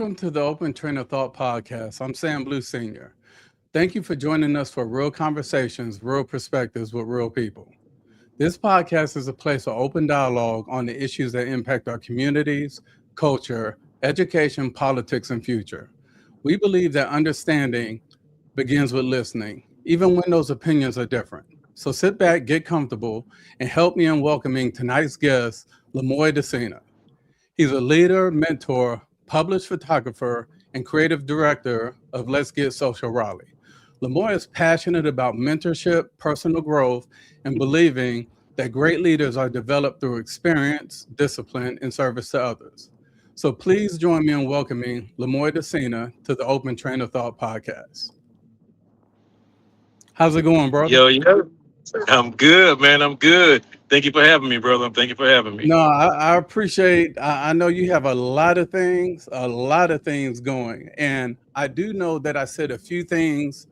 Welcome to the Open Train of Thought podcast. I'm Sam Blue Sr. Thank you for joining us for real conversations, real perspectives with real people. This podcast is a place of open dialogue on the issues that impact our communities, culture, education, politics, and future. We believe that understanding begins with listening, even when those opinions are different. So sit back, get comfortable, and help me in welcoming tonight's guest, Lemoi Desina. He's a leader, mentor, published photographer, and creative director of Let's Get Social Raleigh. Lemoi is passionate about mentorship, personal growth, and believing that great leaders are developed through experience, discipline, and service to others. So please join me in welcoming Lemoi Desina to the Open Train of Thought podcast. How's it going, brother? Yo, I'm good, man. I'm good. Thank you for having me, brother. Thank you for having me. No, I appreciate. I know you have a lot of things going, and I do know that I said a few things,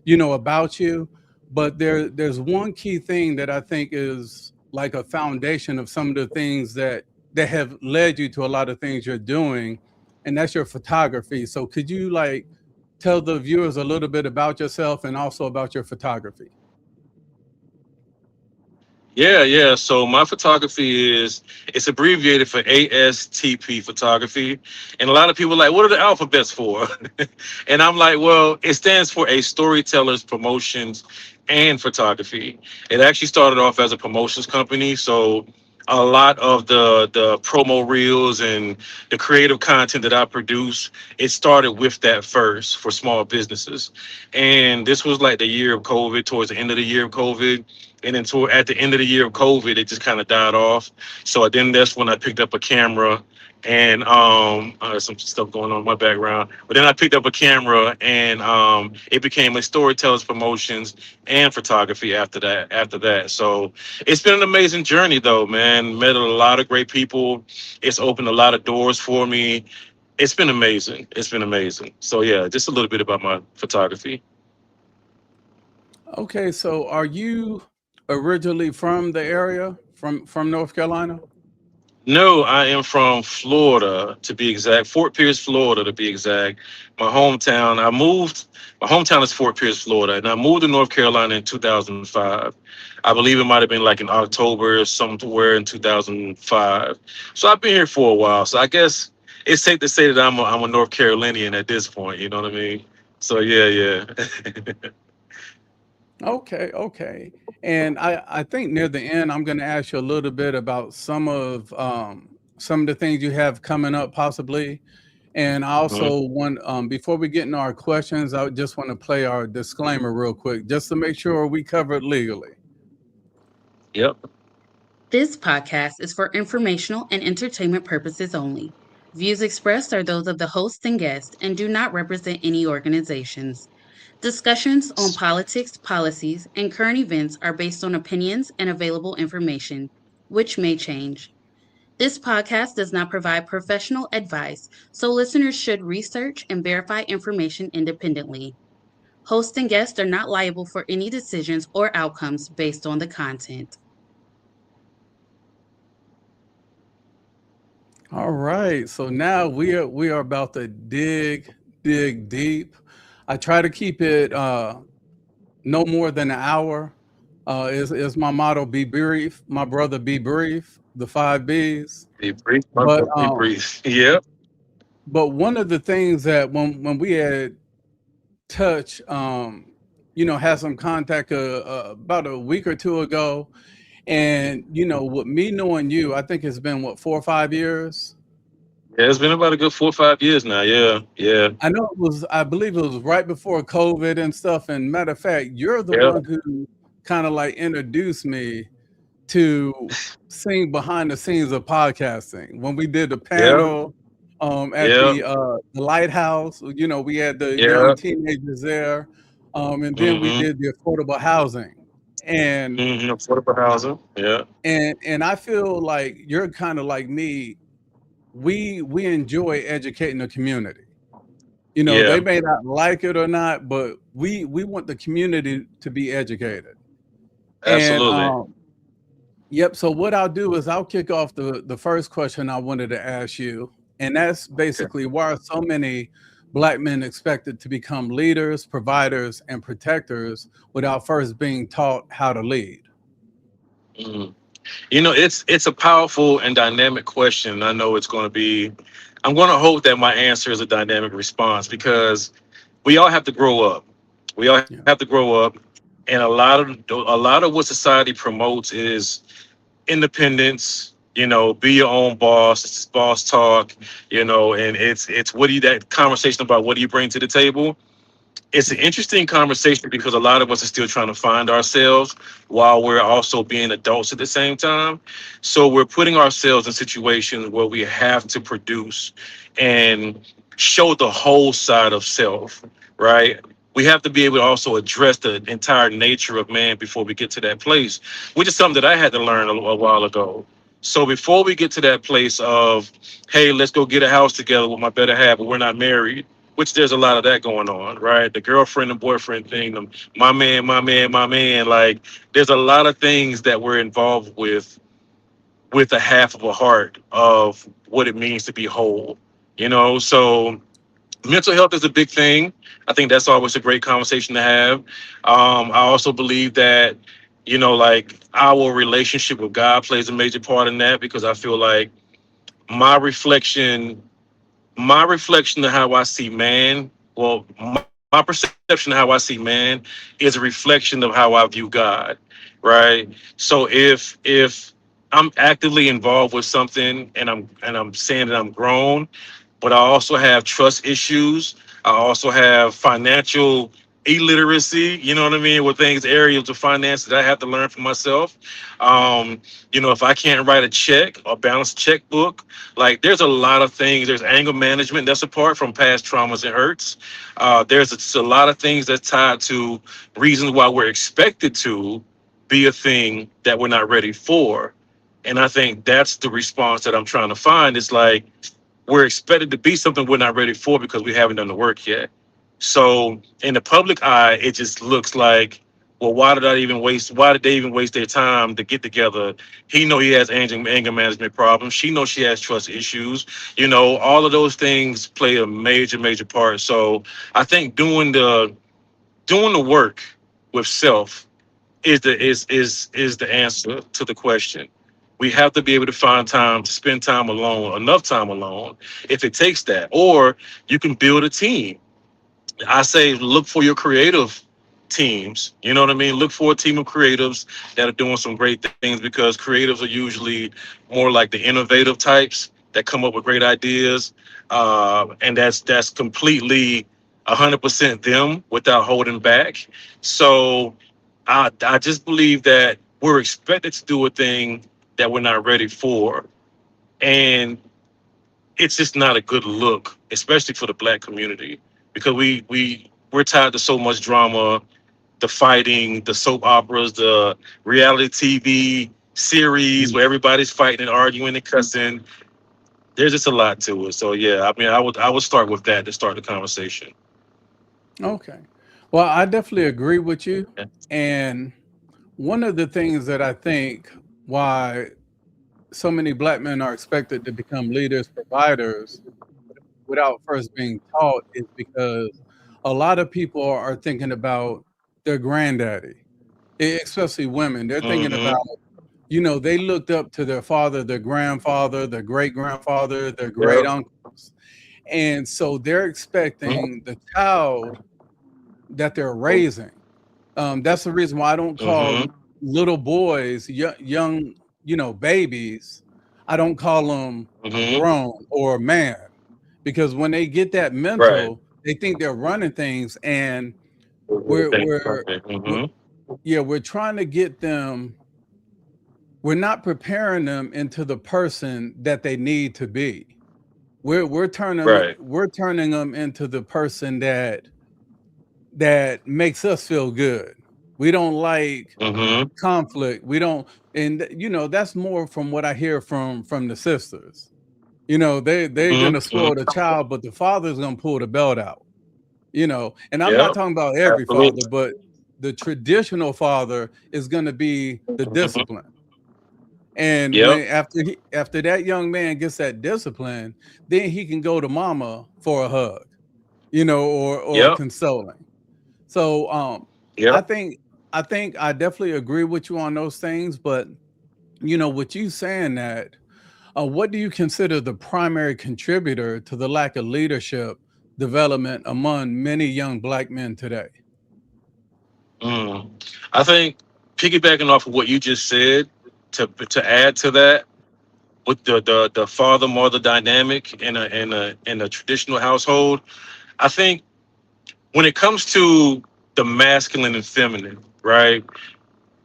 about you, but there's one key thing that I think is like a foundation of some of the things that have led you to a lot of things you're doing, and that's your photography. So could you like tell the viewers a little bit about yourself and also about your photography? Yeah. So my photography it's abbreviated for ASTP photography. And a lot of people are like, what are the alphabets for? And I'm like, well, it stands for a storyteller's promotions and photography. It actually started off as a promotions company. So a lot of the promo reels and the creative content that I produce, it started with that first for small businesses. And this was like the year of COVID, towards the end of the year of COVID. And then at the end of the year of COVID, it just kind of died off. So then that's when I picked up a camera and some stuff going on in my background. But then I picked up a camera and it became a storytellers promotions and photography after that. So it's been an amazing journey though, man. Met a lot of great people. It's opened a lot of doors for me. It's been amazing. It's been amazing. So yeah, just a little bit about my photography. Okay, so are you originally from the area, from North Carolina? No, I am from Florida to be exact. Fort Pierce, Florida to be exact. My hometown. My hometown is Fort Pierce, Florida, and I moved to North Carolina in 2005. I believe it might have been like in October, somewhere in 2005. So I've been here for a while. So I guess it's safe to say that I'm a North Carolinian at this point. You know what I mean? So yeah. Okay, okay. And I think near the end, I'm going to ask you a little bit about some of the things you have coming up, possibly. And I Mhm. also want, before we get into our questions, I just want to play our disclaimer real quick, just to make sure we cover it legally. Yep. This podcast is for informational and entertainment purposes only. Views expressed are those of the host and guest and do not represent any organizations. Discussions on politics, policies, and current events are based on opinions and available information, which may change. This podcast does not provide professional advice, so listeners should research and verify information independently. Host and guests are not liable for any decisions or outcomes based on the content. All right. So now we are about to dig deep. I try to keep it no more than an hour. Is my motto: be brief, my brother, be brief. The five B's. Be brief, But be brief. Yep. one of the things that when we had touch, had some contact about a week or two ago, and with me knowing you, I think it's been what 4 or 5 years. Yeah, it's been about a good 4 or 5 years now. Yeah. I believe it was right before COVID and stuff. And matter of fact, you're the Yeah. one who kind of like introduced me to seeing behind the scenes of podcasting when we did the Yeah. panel at Yeah. the lighthouse. We had the young Yeah. teenagers there, and then we Mm-hmm. did the affordable housing, and Mm-hmm. Affordable housing. Yeah. and I feel like you're kind of like me. We enjoy educating the community. They Yeah. may not like it or not, but we want the community to be educated. And Absolutely. yep. So what I'll do is I'll kick off the first question I wanted to ask you. And that's Okay. basically why so many black men expected to become leaders, providers, and protectors without first being taught how to lead. Mhm. It's a powerful and dynamic question. I know it's going to be. I'm going to hope that my answer is a dynamic response because we all have to grow up. We all have to Yeah. grow up, and a lot of what society promotes is independence. Be your own boss. It's boss talk. And it's what do you that conversation about what do you bring to the table? It's an Yeah. interesting conversation because a lot of us are still trying to find ourselves while we're also being adults at the same time. So we're putting ourselves in situations where we have to produce and show the whole side of self, right? We have to be able to also address the entire nature of man before we get to that place, which is something that I had to learn a while ago. So before we get to that place of, hey, let's go get a house together with my better half, but we're not married, which there's a lot of that going on, right? The girlfriend and boyfriend thing, my man, my man, my man. Like, there's a lot of things that we're involved with a half of a heart of what it means to be whole. So mental health is a big thing. I think that's always a great conversation to have. I also believe that like our relationship with God plays a major part in that because I feel like my reflection my reflection of how I see man, well, my perception of how I see man is a reflection of how I view God, right? So if I'm actively involved with something and I'm saying that I'm grown, but I also have trust issues. I also have financial illiteracy, you know what I mean, with things, areas of finance that I have to learn for myself. If I can't write a check or balance a checkbook, like there's a lot of things. There's anger management that's apart from past traumas and hurts. There's a lot of things that's tied to reasons why we're expected to be a thing that we're not ready for. And I think that's the response that I'm trying to find. It's like, we're expected to be something we're not ready for because we haven't done the work yet. So in the public eye, it just looks like, well, why did they even waste their time to get together? He know he has anger management problems. She knows she has trust issues. All of those things play a major, major part. So I think doing the work with self is the answer to the question. We have to be able to find time to spend time alone, enough time alone, if it takes that. Or you can build a team. I say look for your creative teams. You know what I mean? Look for a team of creatives that are doing some great things because creatives are usually more like the innovative types that come up with great ideas, and that's completely 100% them without holding back. So I just believe that we're expected to do a thing that we're not ready for, and it's just not a good look, especially for the black community, because we're tied to so much drama, the fighting, the soap operas, the reality TV series Mm. where everybody's fighting and arguing and cussing. There's just a lot to it. So yeah, I mean, I would start with that to start the conversation. Okay. Well, I definitely agree with you. And one of the things that I think why so many black men are expected to become leaders, providers, without first being taught is because a lot of people are thinking about their granddaddy, especially women. They're thinking Mm-hmm. about, they looked up to their father, their grandfather, their great grandfather, their great Yep. uncles. And so they're expecting the child that they're raising. That's the reason why I don't call Mm-hmm. little boys young, babies. I don't call them Mm-hmm. grown or man because when they get that Right. mental, they think they're running things, and we're we're, we're Mm-hmm. yeah, we're trying to get them. We're not preparing them into the person that they need to be. Right. We're turning them into the person that makes us feel good. We don't like Mm-hmm. conflict. We don't, and that's more from what I hear from the sisters. They're gonna Mm-hmm. spoil the Mm-hmm. child, but the father's gonna pull the belt out. And I'm not Yep. talking about every father, Absolutely. but the traditional father is gonna be the Mm-hmm. discipline. And Yep. when after that young man gets that discipline, then he can go to mama for a hug, or Yep. consoling. So I Yep. think I definitely agree with you on those things, but with you saying that, what do you consider the primary contributor to the lack of leadership development among many young black men today? Mm. I think piggybacking off of what you just said, to add to that, with the father mother dynamic in a traditional household, I think when it comes to the masculine and feminine, right?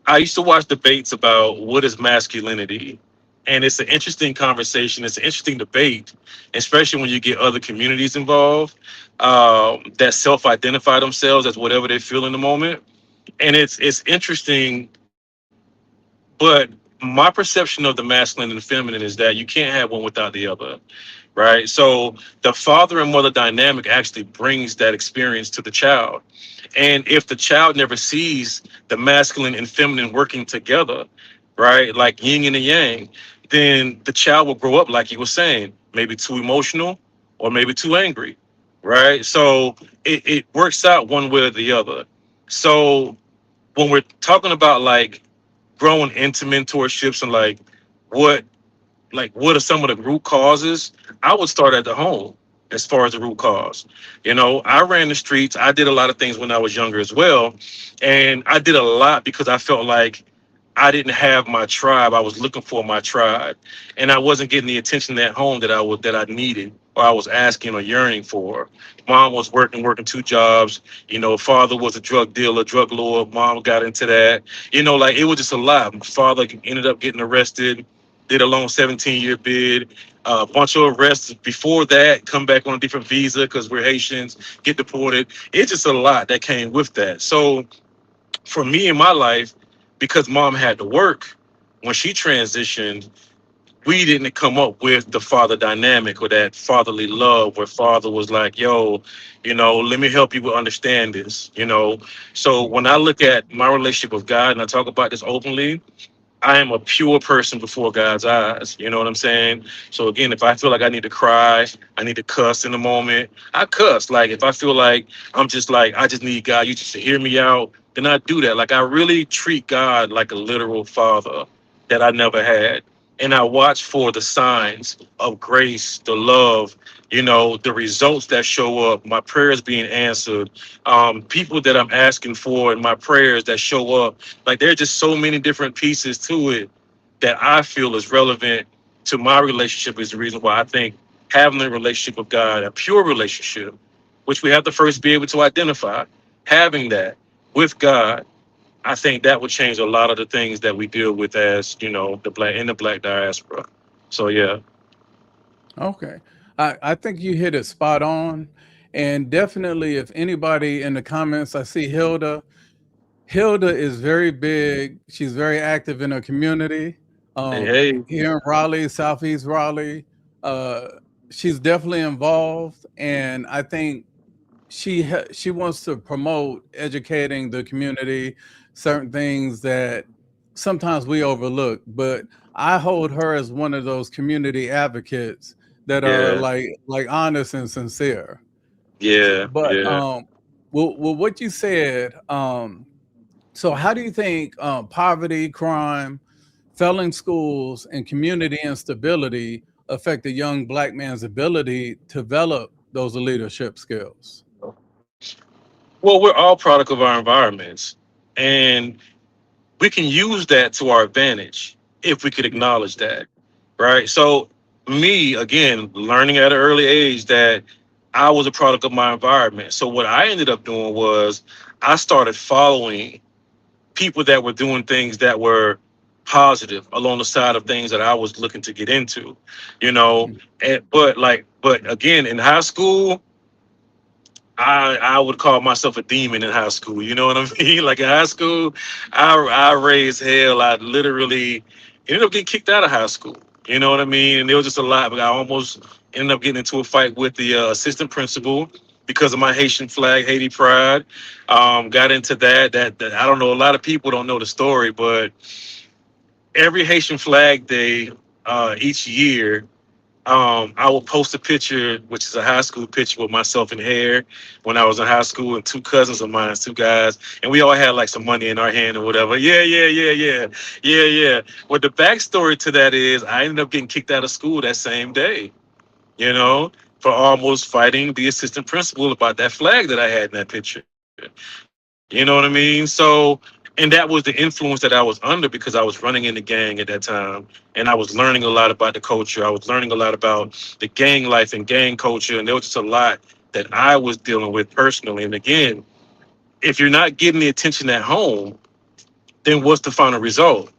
I used to watch debates about what is masculinity. And it's an interesting conversation. It's an interesting debate, especially when you get other communities involved, that self-identify themselves as whatever they feel in the moment. And it's interesting, but my perception of the masculine and the feminine is that you can't have one without the other, right? So the father and mother dynamic actually brings that experience to the child. And if the child never sees the masculine and feminine working together, right, like yin and the yang, then the child will grow up, like you were saying, maybe too emotional or maybe too angry, right? So it works out one way or the other. So when we're talking about like growing into mentorships and what what are some of the root causes, I would start at the home as far as the root cause. I ran the streets. I did a lot of things when I was younger as well. And I did a lot because I felt like I didn't have my tribe. I was looking for my tribe. And I wasn't getting the attention at home that I needed or I was asking or yearning for. Mom was working two jobs. Father was a drug dealer, drug lord. Mom got into that. Like it was just a lot. Father ended up getting arrested, did a long 17-year bid, a bunch of arrests before that, come back on a different visa because we're Haitians, get deported. It's just a lot that came with that. So for me in my life, because mom had to work, when she transitioned, we didn't come up with the father dynamic or that fatherly love where father was like, yo, let me help you understand this. So when I look at my relationship with God and I talk about this openly, I am a pure person before God's eyes. You know what I'm saying? So again, if I feel like I need to cry, I need to cuss in the moment, I cuss. Like if I feel like I'm just like I just need God, you just to hear me out, then I do that. Like I really treat God like a literal father that I never had. And I watch for the signs of grace, the love, the results that show up, my prayers being answered, people that I'm asking for in my prayers that show up. Like there's just so many different pieces to it that I feel is relevant to my relationship is the reason why I think having a relationship with God, a pure relationship, which we have to first be able to identify, having that with God, I think that would change a lot of the things that we deal with as, the black diaspora. So yeah. Okay. I think you hit it spot on. And definitely, if anybody in the comments, I see Hilda. Hilda is very big. She's very active in her community. Hey, hey. Here in Raleigh, Southeast Raleigh. Uh, she's definitely involved. And I think she wants to promote educating the community, certain things that sometimes we overlook. But I hold her as one of those community advocates that are Yeah. like honest and sincere. Yeah. But Yeah. well, what you said, so how do you think poverty, crime, failing schools, and community instability affect a young black man's ability to develop those leadership skills? Well, we're all product of our environments. And we can use that to our advantage if we could Yeah. acknowledge that, right? So, me again, learning at an early age that I was a product of my environment. So, what I ended up doing was I started following people that were doing things that were positive along the side of things that I was looking to get into, you know. But again, in high school, I would call myself a demon in high school. You know what I mean? Like in high school, I raised hell. I literally ended up getting kicked out of high school. You know what I mean? And there was just a lot. But I almost ended up getting into a fight with the assistant principal because of my Haitian flag, Haiti pride. Got into that. That I don't know. A lot of people don't know the story, but every Haitian Flag Day each year, I will post a picture, which is a high school picture with myself in hair when I was in high school, and two cousins of mine, two guys, and we all had like some money in our hand or whatever. Yeah, yeah, yeah, yeah, yeah, yeah. Well, the backstory to that is I ended up getting kicked out of school that same day. You know, for almost fighting the assistant principal about that flag that I had in that picture. You know what I mean? So, and that was the influence that I was under because I was running in the gang at that time, and I was learning a lot about the culture. I was learning a lot about the gang life and gang culture, and there was just a lot that I was dealing with personally. And again, if you're not getting the attention at home, then what's the final result?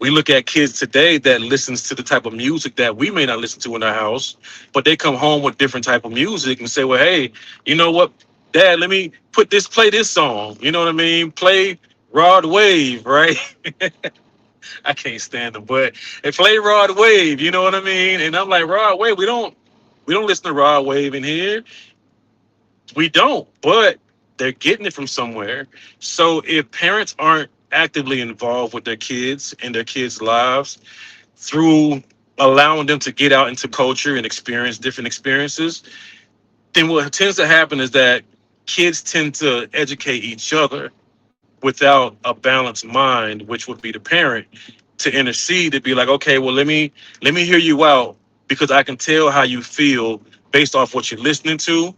We look at kids today that listens to the type of music that we may not listen to in our house, but they come home with different type of music and say, well, hey, you know what, Dad, let me play this song. You know what I mean? Play Rod Wave, right? I can't stand them, but they play Rod Wave, you know what I mean? And I'm like, Rod Wave, we don't listen to Rod Wave in here. We don't, but they're getting it from somewhere. So if parents aren't actively involved with their kids and their kids' lives through allowing them to get out into culture and experience different experiences, then what tends to happen is that kids tend to educate each other without a balanced mind, which would be the parent, to intercede to be like, okay, well, let me hear you out because I can tell how you feel based off what you're listening to,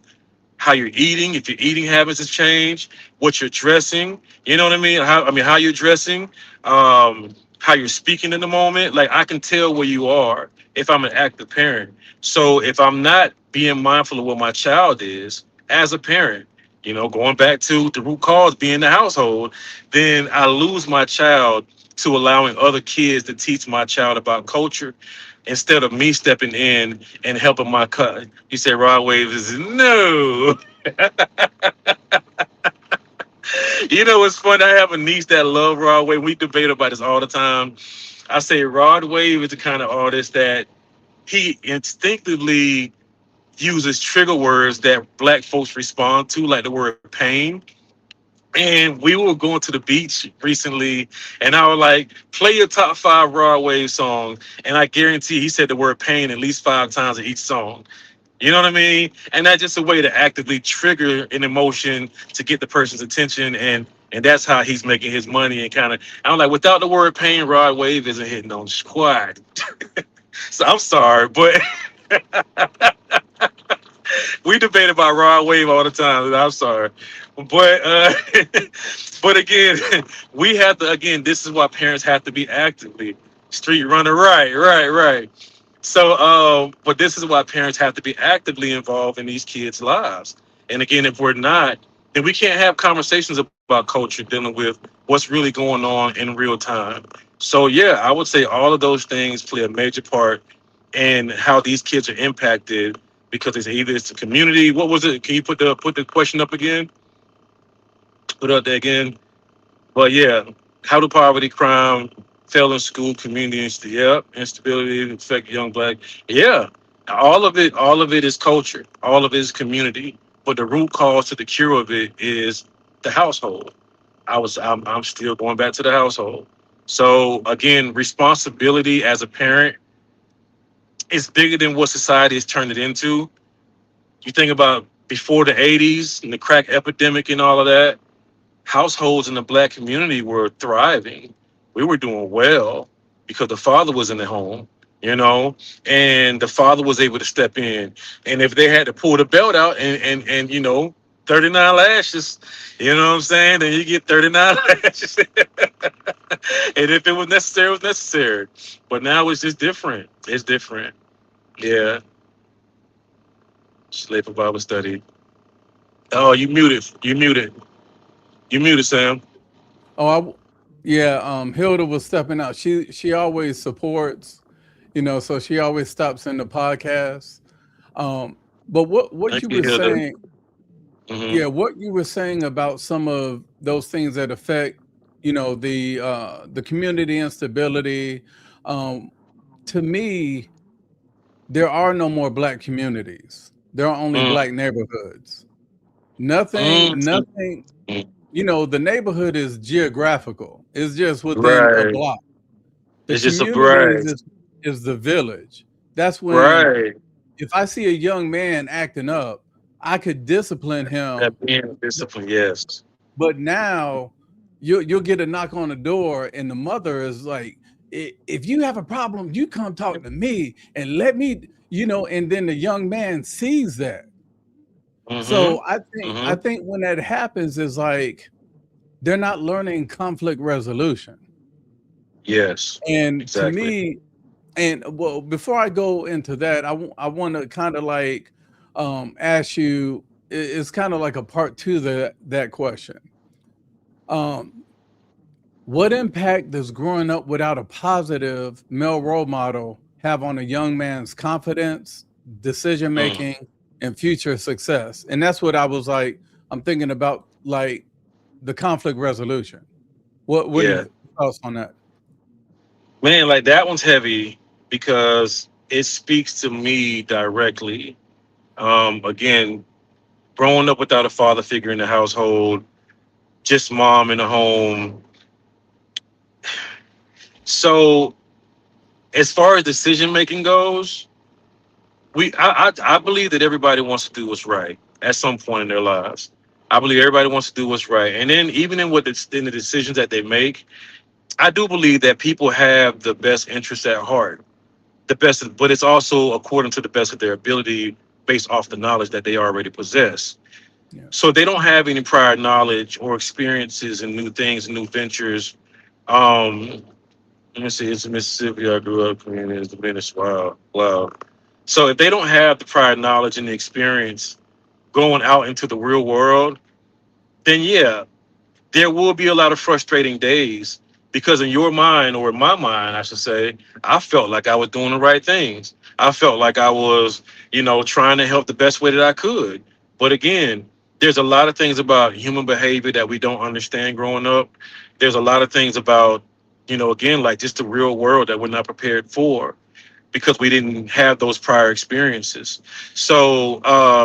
how you're eating, if your eating habits has changed, what you're dressing, you know what I mean? How you're dressing, how you're speaking in the moment. Like I can tell where you are if I'm an active parent. So if I'm not being mindful of what my child is as a parent, going back to the root cause being the household, then I lose my child to allowing other kids to teach my child about culture instead of me stepping in and helping my cut. You say Rod Wave is no. You know what's funny? I have a niece that love Rod Wave. We debate about this all the time. I say Rod Wave is the kind of artist that he instinctively uses trigger words that black folks respond to, like the word pain. And we were going to the beach recently, and I was like, play your top five Rod Wave songs. And I guarantee he said the word pain at least 5 times in each song. You know what I mean? And that's just a way to actively trigger an emotion to get the person's attention. And that's how he's making his money and kind of, I'm like, without the word pain, Rod Wave isn't hitting on squad. So I'm sorry, but we debate about Rod Wave all the time. I'm sorry. But but again, we have to again, this is why parents have to be actively street runner, right, right, right. So but this is why parents have to be actively involved in these kids' lives. And again, if we're not, then we can't have conversations about culture dealing with what's really going on in real time. So yeah, I would say all of those things play a major part in how these kids are impacted because it's the community. What was it? Can you put the question up again? Put it up there again. But yeah, how do poverty, crime, failing school, community, instability affect young black? Yeah, all of it is culture. All of it is community. But the root cause to the cure of it is the household. I'm still going back to the household. So again, responsibility as a parent is bigger than what society has turned it into. You think about before the 80s and the crack epidemic and all of that, households in the black community were thriving. We were doing well because the father was in the home, you know, and the father was able to step in. And if they had to pull the belt out and 39 lashes, you know what I'm saying? Then you get 39 lashes. And if it was necessary, it was necessary. But now it's just different. It's different. Yeah. Slave for Bible study. Oh, you muted. You muted. You muted, Sam. Oh, yeah. Hilda was stepping out. She always supports, so she always stops in the podcast. But what you Thank you, were Hilda. saying, Hmm. yeah, what you were saying about some of those things that affect, the community instability. Um, to me, there are no more black communities. There are only Mm, black neighborhoods. Nothing, mm, nothing. mm. The neighborhood is geographical. It's just within a Right. block. The It's just a communities right, is the village. That's when right. if I see a young man acting up, I could discipline him. That being discipline, yes. But now you'll get a knock on the door, and the mother is like, If you have a problem, you come talk to me and let me, And then the young man sees that. Mm-hmm. So I Mm-hmm. think when that happens is like they're not learning conflict resolution. Yes, And to exactly. me, and well, before I go into that, I want to kind of like ask you. It's kind of like a part two to that question. Um, what impact does growing up without a positive male role model have on a young man's confidence, decision Mm, making, and future success? And that's what I was like. I'm thinking about like the conflict resolution. What are yeah, your thoughts on that? man, like that one's heavy because it speaks to me directly. Again, growing up without a father figure in the household, just mom in the home. So as far as decision making goes, I believe that everybody wants to do what's right at some point in their lives. I believe everybody wants to do what's right, and then even in the decisions that they make, I do believe that people have the best interests at heart, the best, but it's also according to the best of their ability based off the knowledge that they already possess. Yeah. So they don't have any prior knowledge or experiences and new things and new ventures. Um, Let me see. It's Mississippi. I grew up in. It's the Venice. Wow, wow. So if they don't have the prior knowledge and the experience going out into the real world, then yeah, there will be a lot of frustrating days because in your mind, or in my mind, I should say, I felt like I was doing the right things. I felt like I was, trying to help the best way that I could. But again, there's a lot of things about human behavior that we don't understand growing up. There's a lot of things about, again, like just the real world that we're not prepared for because we didn't have those prior experiences. So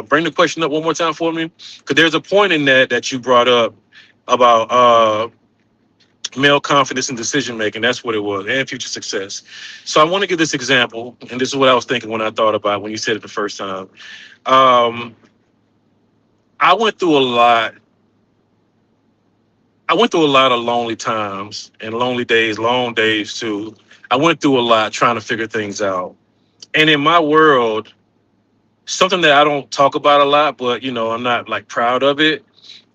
bring the question up one more time for me, because there's a point in that you brought up about male confidence and decision making. That's what it was, and future success. So I want to give this example, and this is what I was thinking when I thought about when you said it the first time. Um, I went through a lot. I went through a lot of lonely times and lonely days, long days too. I went through a lot trying to figure things out. And in my world, something that I don't talk about a lot, but I'm not like proud of it.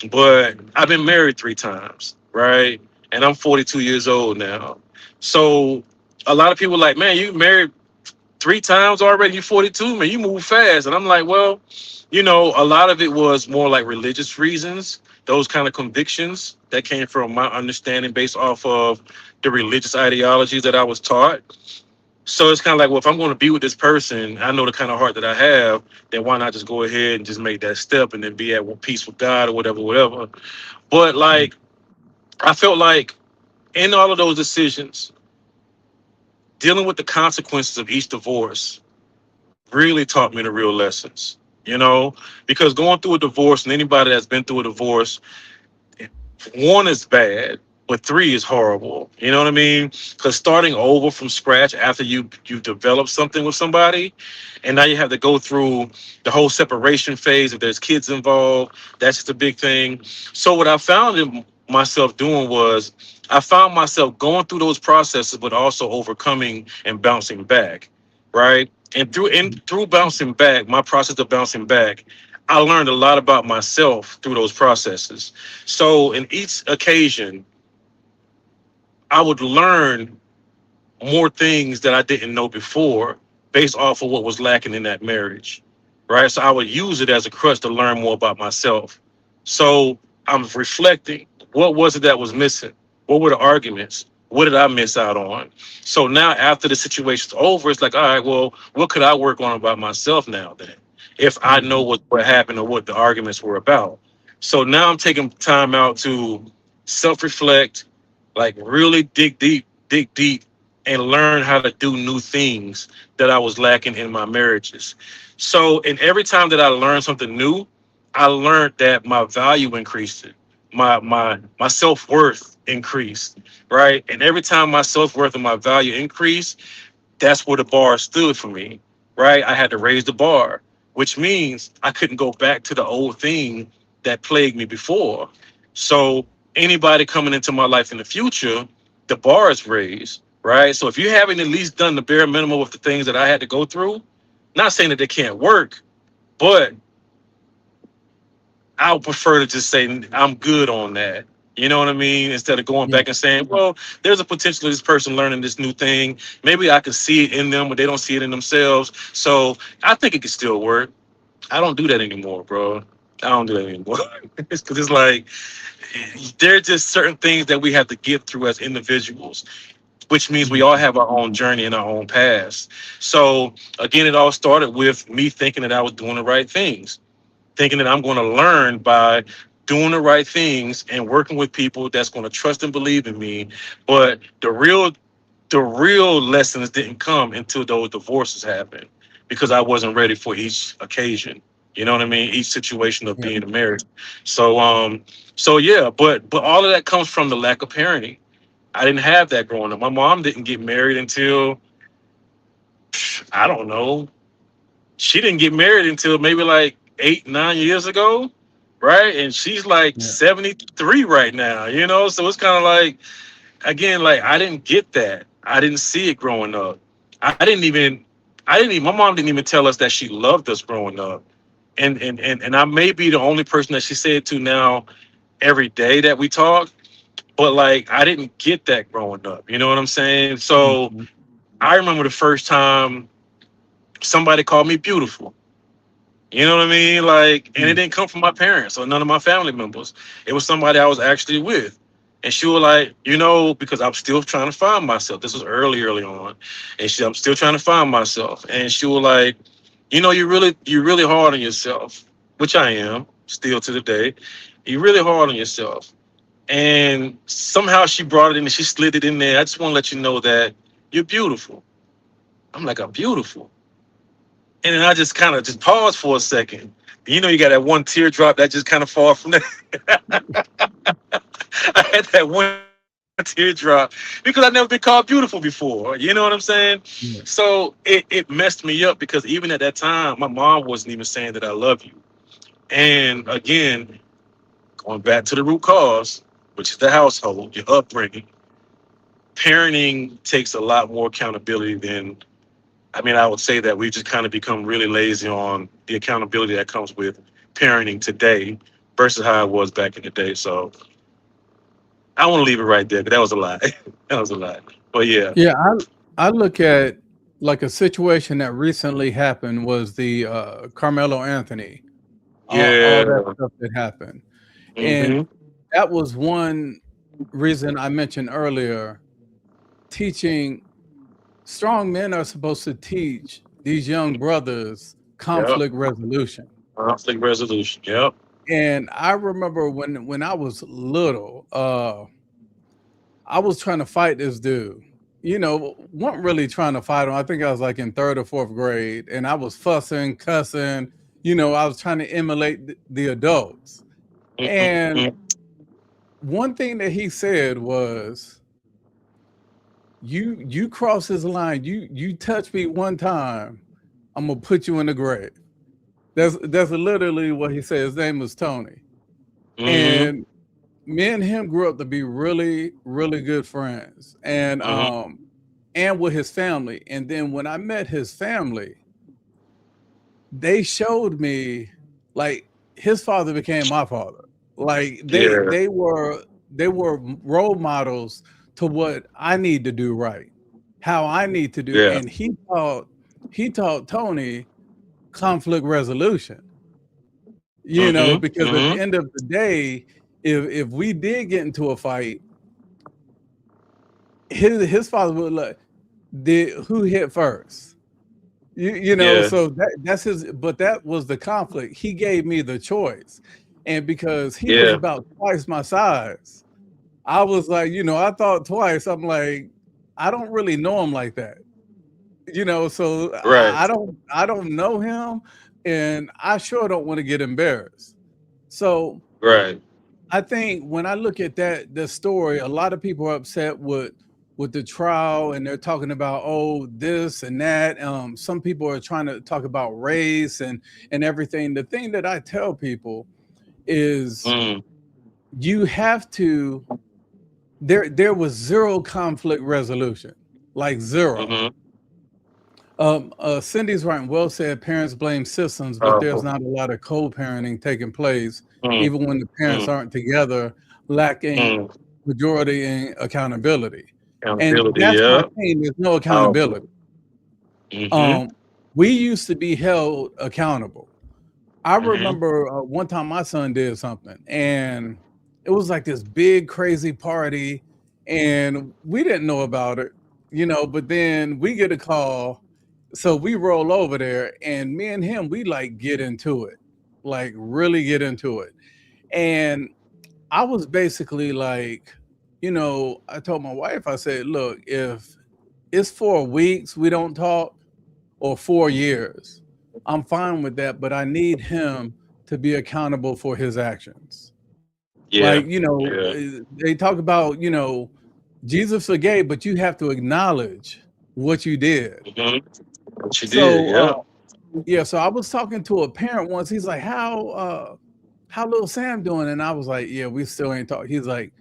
But I've been married 3 times, right? And I'm 42 years old now. So a lot of people are like, man, you married 3 times already. You 42, man, you move fast. And I'm like, well, a lot of it was more like religious reasons, those kind of convictions that came from my understanding based off of the religious ideologies that I was taught. So it's kind of like, well, if I'm going to be with this person, I know the kind of heart that I have, then why not just go ahead and just make that step and then be at peace with God or whatever, whatever. But like, I felt like in all of those decisions, dealing with the consequences of each divorce really taught me the real lessons, because going through a divorce and anybody that's been through a divorce, one is bad, but three is horrible. You know what I mean? Because starting over from scratch after you develop something with somebody, and now you have to go through the whole separation phase. If there's kids involved, that's just a big thing. So what I found myself doing was I found myself going through those processes, but also overcoming and bouncing back, right? And through bouncing back, my process of bouncing back, I learned a lot about myself through those processes. So in each occasion, I would learn more things that I didn't know before based off of what was lacking in that marriage. Right. So I would use it as a crutch to learn more about myself. So I'm reflecting. What was it that was missing? What were the arguments? What did I miss out on? So now after the situation's over, it's like, all right, well, what could I work on about myself now then? If I know Mhm. what happened or what the arguments were about. So now I'm taking time out to self-reflect, like really dig deep, and learn how to do new things that I was lacking in my marriages. So, and every time that I learned something new, I learned that my value increased. my self-worth increased, right? And every time my self-worth and my value increased, that's where the bar stood for me, right? I had to raise the bar, which means I couldn't go back to the old thing that plagued me before. So anybody coming into my life in the future, the bar is raised, right? So if you haven't at least done the bare minimum of the things that I had to go through, not saying that they can't work, but I would prefer to just say I'm good on that. You know what I mean? Instead of going Yeah. back and saying, well, there's a potential of this person learning this new thing. Maybe I can see it in them, but they don't see it in themselves. So I think it can still work. I don't do that anymore, bro. I don't do that anymore. It's because it's like there's just certain things that we have to get through as individuals, which means we Mhm. all have our own journey and our own past. So again, it all started with me thinking that I was doing the right things, thinking that I'm going to learn by doing the right things and working with people that's going to trust and believe in me. But the real lessons didn't come until those divorces happened because I wasn't ready for each occasion. You know what I mean? Each situation of Yeah. being married. So so yeah, but all of that comes from the lack of parenting. I didn't have that growing up. My mom didn't get married until I don't know, she didn't get married until maybe like 8, 9 years ago, right? And she's like Yeah. 73 right now, So it's kind of like, again, like I didn't get that. I didn't see it growing up. I didn't even my mom didn't even tell us that she loved us growing up. And I may be the only person that she said to now every day that we talk, but like I didn't get that growing up. You know what I'm saying? So Mhm. I remember the first time somebody called me beautiful. You know what I mean? Like, and it Mm. didn't come from my parents or none of my family members. It was somebody I was actually with. And she was like, because I'm still trying to find myself. This was early on. And I'm still trying to find myself. And she was like, you're really hard on yourself, which I am still to the day. You're really hard on yourself. And somehow she brought it in and she slid it in there. I just want to let you know that you're beautiful. I'm like, I'm beautiful. And then I just kind of just paused for a second. You got that one teardrop that just kind of fall from there. I had that one teardrop because I've never been called beautiful before. You know what I'm saying? Yeah. So it messed me up because even at that time, my mom wasn't even saying that I love you. And again, going back to the root cause, which is the household, your upbringing, parenting takes a lot more accountability than I would say that we've just kind of become really lazy on the accountability that comes with parenting today versus how it was back in the day. So I want to leave it right there, but that was a lot. That was a lot. But yeah, Yeah, I look at like a situation that recently happened was the Carmelo Anthony, all that yeah, stuff that happened. And hmm, that was one reason I mentioned earlier, teaching strong men are supposed to teach these young brothers yep. conflict resolution. Conflict resolution. Yep. And I remember when I was little, I was trying to fight this dude. Wasn't really trying to fight him. I think I was like in third or fourth grade, and I was fussing, cussing. I was trying to emulate the adults. And Mm-mm-mm. one thing that he said was, "You cross this line. You touch me one time, I'm gonna put you in the grave." That's literally what he said. His name was Tony, Mm-hmm. and me and him grew up to be really, really good friends, Mm-hmm. and with his family. And then when I met his family, they showed me like his father became my father. Like Yeah. they were role models to what I need to do right, how I need to do. Yeah. And he taught Tony conflict resolution. Mm-hmm. Because at the Mm-hmm. end of the day, if we did get into a fight, his father would like, did who hit first? Yeah. So that's his, but that was the conflict. He gave me the choice. And because he was Yeah. about twice my size, I was like, I thought twice. I'm like, I don't really know him like that. So Right. I don't know him, and I sure don't want to get embarrassed. So Right. I think when I look at that the story, a lot of people are upset with the trial, and they're talking about, oh, this and that. Some people are trying to talk about race and everything. The thing that I tell people is Mm, you have to, there was zero conflict resolution, like zero. mm-hmm. Cindy's right. Well said. Parents blame systems, but there's Powerful. not a lot of co-parenting taking place, Mm, even when the parents mm, aren't together, lacking mm. majority and accountability. And Accountability. that's my Yeah. thing. There's no Powerful. accountability. Mm-hmm. Um, we used to be held accountable. I Mm-hmm. remember one time my son did something, and it was like this big crazy party, and we didn't know about it, but then we get a call, so we roll over there, and me and him, we like get into it, like really get into it. And I was basically like, I told my wife, I said, look, if it's 4 weeks we don't talk, or 4 years, I'm fine with that, but I need him to be accountable for his actions. Yeah. Like, Yeah. they talk about, Jesus forgave, but you have to acknowledge what you did. Mm-hmm. What you did. So, Yeah. yeah, so I was talking to a parent once. He's like, how little Sam doing? And I was like, yeah, we still ain't talking. He's like,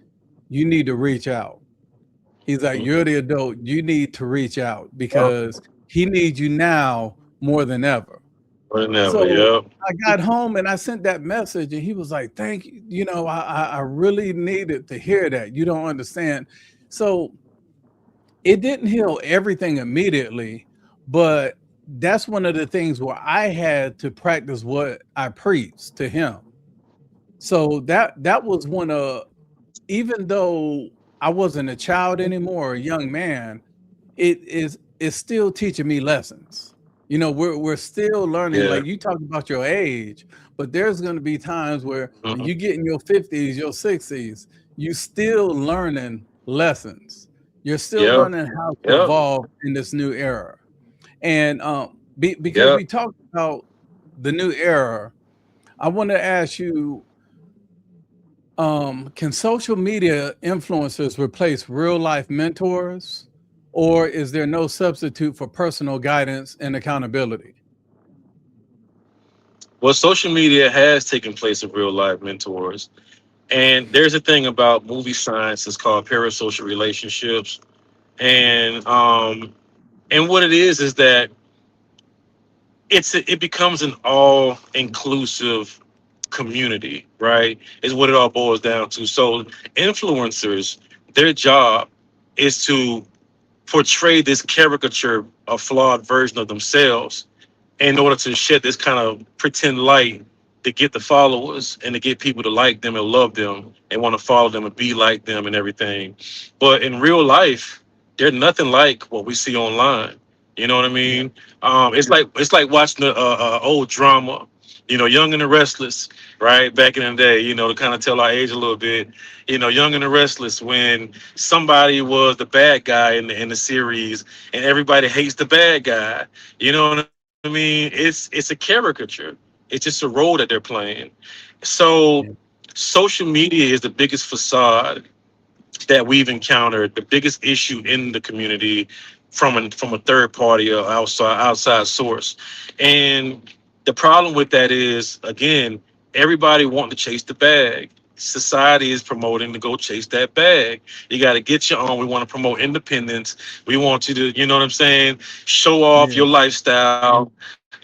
you need to reach out. He's like, Mm-hmm. you're the adult. You need to reach out Yeah. because he needs you now more than ever. Whenever. So Yeah. I got home and I sent that message, and he was like, thank you. I really needed to hear that. You don't understand. So it didn't heal everything immediately, but that's one of the things where I had to practice what I preached to him. So that was one of, even though I wasn't a child anymore, a young man, it's still teaching me lessons. We're still learning. Yeah. Like you talked about your age, but there's going to be times where when Mm-hmm. you get in your 50s, your 60s, you still learning lessons. You're still Yeah. learning how to Yeah. evolve in this new era. And because Yeah. we talked about the new era, I want to ask you, can social media influencers replace real life mentors, or is there no substitute for personal guidance and accountability? Well, social media has taken place of real life mentors. And there's a thing about movie science. It's called parasocial relationships. And what it is that it becomes an all inclusive community, right? Is what it all boils down to. So influencers, their job is to portray this caricature, a flawed version of themselves, in order to shed this kind of pretend light to get the followers and to get people to like them and love them and want to follow them and be like them and everything. But in real life, they're nothing like what we see online. You know what I Yeah. mean? It's like watching the old drama. Young and the Restless, right? Back in the day, to kind of tell our age a little bit. Young and the Restless, when somebody was the bad guy in the series, and everybody hates the bad guy. You know what I mean? It's a caricature. It's just a role that they're playing. So Yeah. social media is the biggest facade that we've encountered, the biggest issue in the community from a third party or outside source. And the problem with that is, again, everybody wanting to chase the bag. Society is promoting to go chase that bag. You got to get your own. We want to promote independence. We want you to, you know what I'm saying, show off Yeah. your lifestyle,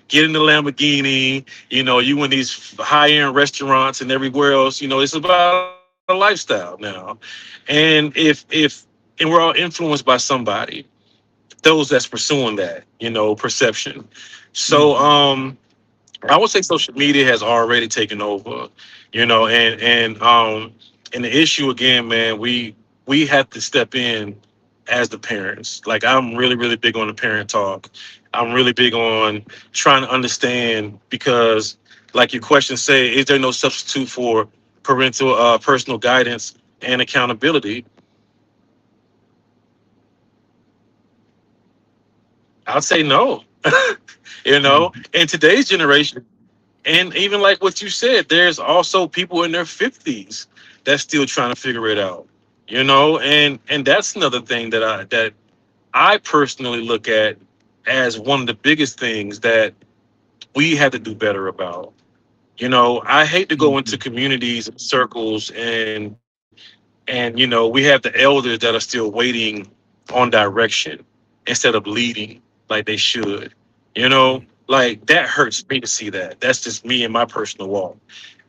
get in the Lamborghini. You in these high end restaurants and everywhere else. It's about a lifestyle now. And we're all influenced by somebody, those that's pursuing that, perception. So Mhm. I would say social media has already taken over, and the issue again, man, we have to step in as the parents. Like, I'm really, really big on the parent talk. I'm really big on trying to understand, because like your question say, is there no substitute for parental personal guidance and accountability? I'd say no. Mhm. In today's generation, and even like what you said, there's also people in their 50s that's still trying to figure it out. You know, and that's another thing that I personally look at as one of the biggest things that we had to do better about. You know, I hate to go into Mhm. communities and circles and you know, we have the elders that are still waiting on direction instead of leading like they should. You know, Mhm. like that hurts me to see that. That's just me and my personal walk.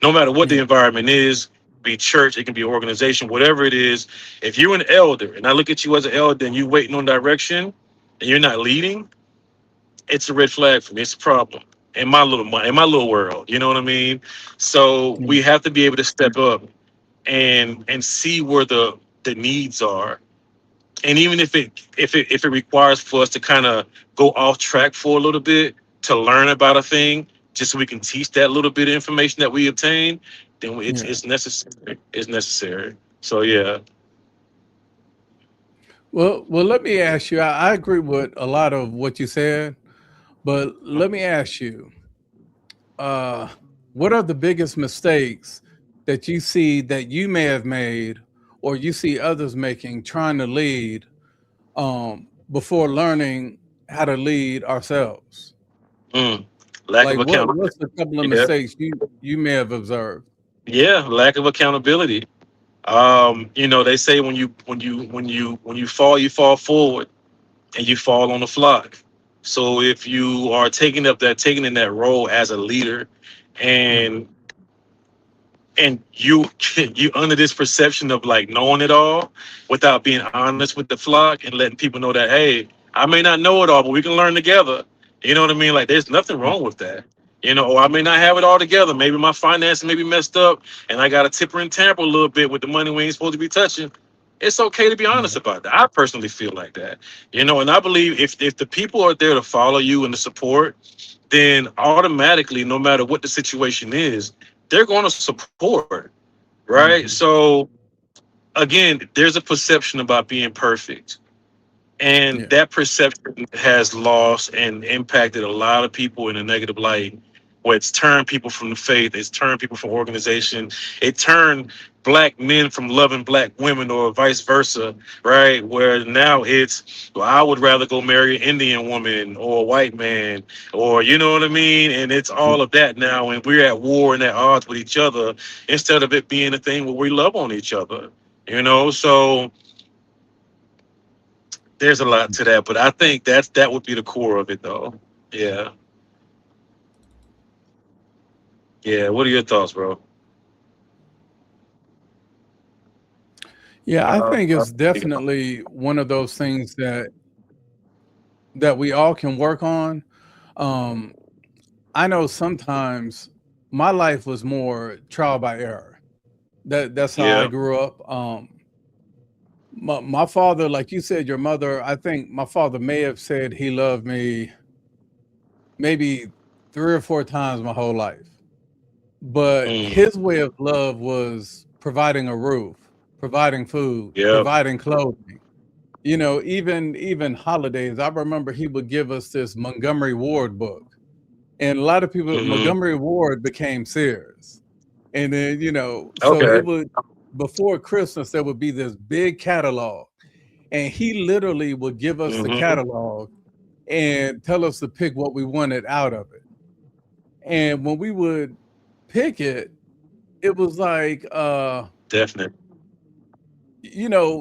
No matter what the Yeah. environment is, be church, it can be organization, whatever it is. If you're an elder and I look at you as an elder and you waiting on direction and you're not leading, it's a red flag for me. It's a problem in my little world. You know what I mean? So Yeah. we have to be able to step up and see where the needs are. And even if it requires for us to kind of go off track for a little bit to learn about a thing, just so we can teach that little bit of information that we obtain, then Yeah. it's necessary. It's necessary. So yeah, Well, let me ask you. I agree with a lot of what you said, but let me ask you, uh, what are the biggest mistakes that you see that you may have made or you see others making trying to lead before learning how to lead ourselves? mm, lack of Like what's accountability. a couple of Yeah, mistakes you may have observed? yeah, lack of accountability. You know, they say when you fall, you fall forward and you fall on the flock. So if you are taking in that role as a leader, Mhm. and you under this perception of like knowing it all without being honest with the flock and letting people know that, hey, I may not know it all, but we can learn together. You know what I mean? Like there's nothing wrong with that. You know, or I may not have it all together. Maybe my finances may be messed up and I got to tipper and tamper a little bit with the money we ain't supposed to be touching. It's okay to be honest Yeah. about that. I personally feel like that. You know, and I believe if the people are there to follow you and to support, then automatically, no matter what the situation is, they're going to support, right? Mhm. So again, there's a perception about being perfect, and Yeah. that perception has lost and impacted a lot of people in a negative light, where it's turned people from the faith, it's turned people from organization, it turned black men from loving black women or vice versa, right? Where now it's, well, I would rather go marry an Indian woman or a white man, or you know what I mean? And it's Yeah. all of that now, and we're at war and at odds with each other instead of it being a thing where we love on each other, you know? So there's a lot to that, but I think that would be the core of it, though. Yeah, yeah. What are your thoughts, bro? Yeah, I think it's You go. definitely one of those things that we all can work on. Um, I know sometimes my life was more trial by error. That's how I Yeah. grew up. My father, like you said, your mother, I think my father may have said he loved me maybe 3 or 4 times my whole life. But Mm, his way of love was providing a roof, providing food, yeah. providing clothing. You know, even holidays. I remember he would give us this Montgomery Ward book, and a lot of people Hmm. Montgomery Ward became Sears, and then so Okay. it would before Christmas there would be this big catalog, and he literally would give us the Hmm. catalog and tell us to pick what we wanted out of it. And when we would pick it, it was like Definitely.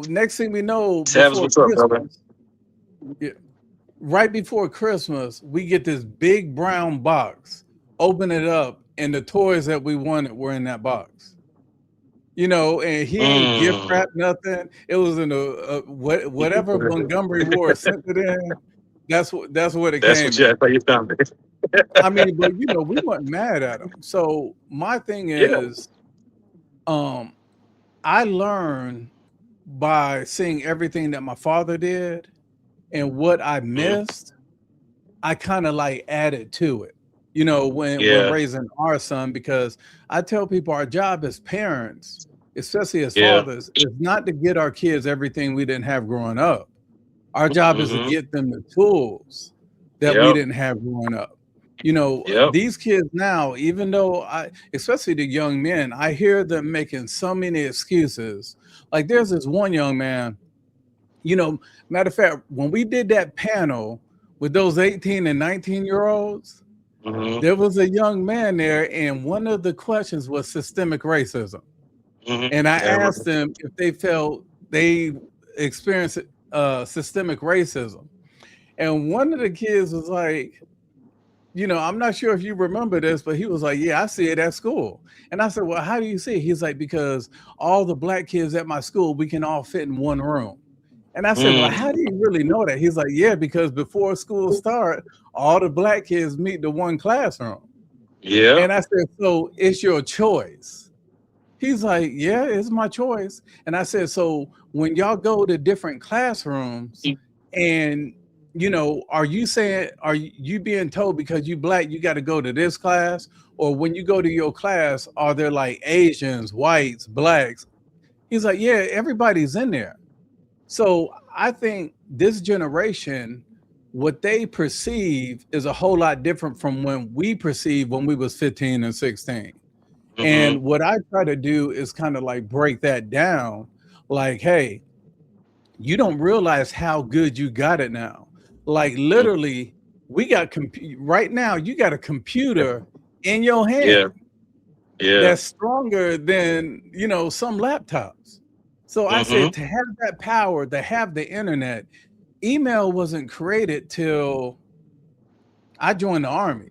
next thing we know, Travis, before what's up, brother? Christmas, yeah, right before Christmas, we get this big brown box, open it up, and the toys that we wanted were in that box. And he ain't gift Mm. wrap nothing. It was in whatever Montgomery Ward sent it in. That's what it That's came what you. in. That's how you found it. I mean, but we weren't mad at him. So my thing Yeah. is, um, I learned by seeing everything that my father did and what I Mm. missed, I kind of like added to it, when Yeah. raising our son, because I tell people our job as parents, especially as Yeah. fathers, is not to get our kids everything we didn't have growing up. Our job is to Hmm. get them the tools that we Yep. didn't have growing up. Yep. These kids now, even though especially the young men, I hear them making so many excuses. Like there's this one young man, you know, matter of fact, when we did that panel with those 18 and 19-year-olds, Mm-hmm. there was a young man there, and one of the questions was systemic racism. Mm-hmm. And I Yeah, I asked remember. them if they felt they experienced systemic racism. And one of the kids was like, I'm not sure if you remember this, but he was like, yeah, I see it at school. And I said, well, how do you see it? He's like, because all the black kids at my school, we can all fit in one room. And I said, well, how Mm, do you really know that? He's like, yeah, because before school start, all the black kids meet the one classroom. yeah. And I said, so it's your choice. He's like, yeah, it's my choice. And I said, so when y'all go to different classrooms and are you saying, are you being told because you black, you got to go to this class? Or when you go to your class, are there like Asians, whites, blacks? He's like, yeah, everybody's in there. So I think this generation, what they perceive is a whole lot different from when we perceived when we was 15 and 16. Mm-hmm. And what I try to do is kind of like break that down. Like, hey, you don't realize how good you got it now. Like literally, we got right now, you got a computer in your Yeah. hand Yeah. that's stronger than, some laptops. So I said Mm-hmm. to have that power, to have the internet, email wasn't created till I joined the army.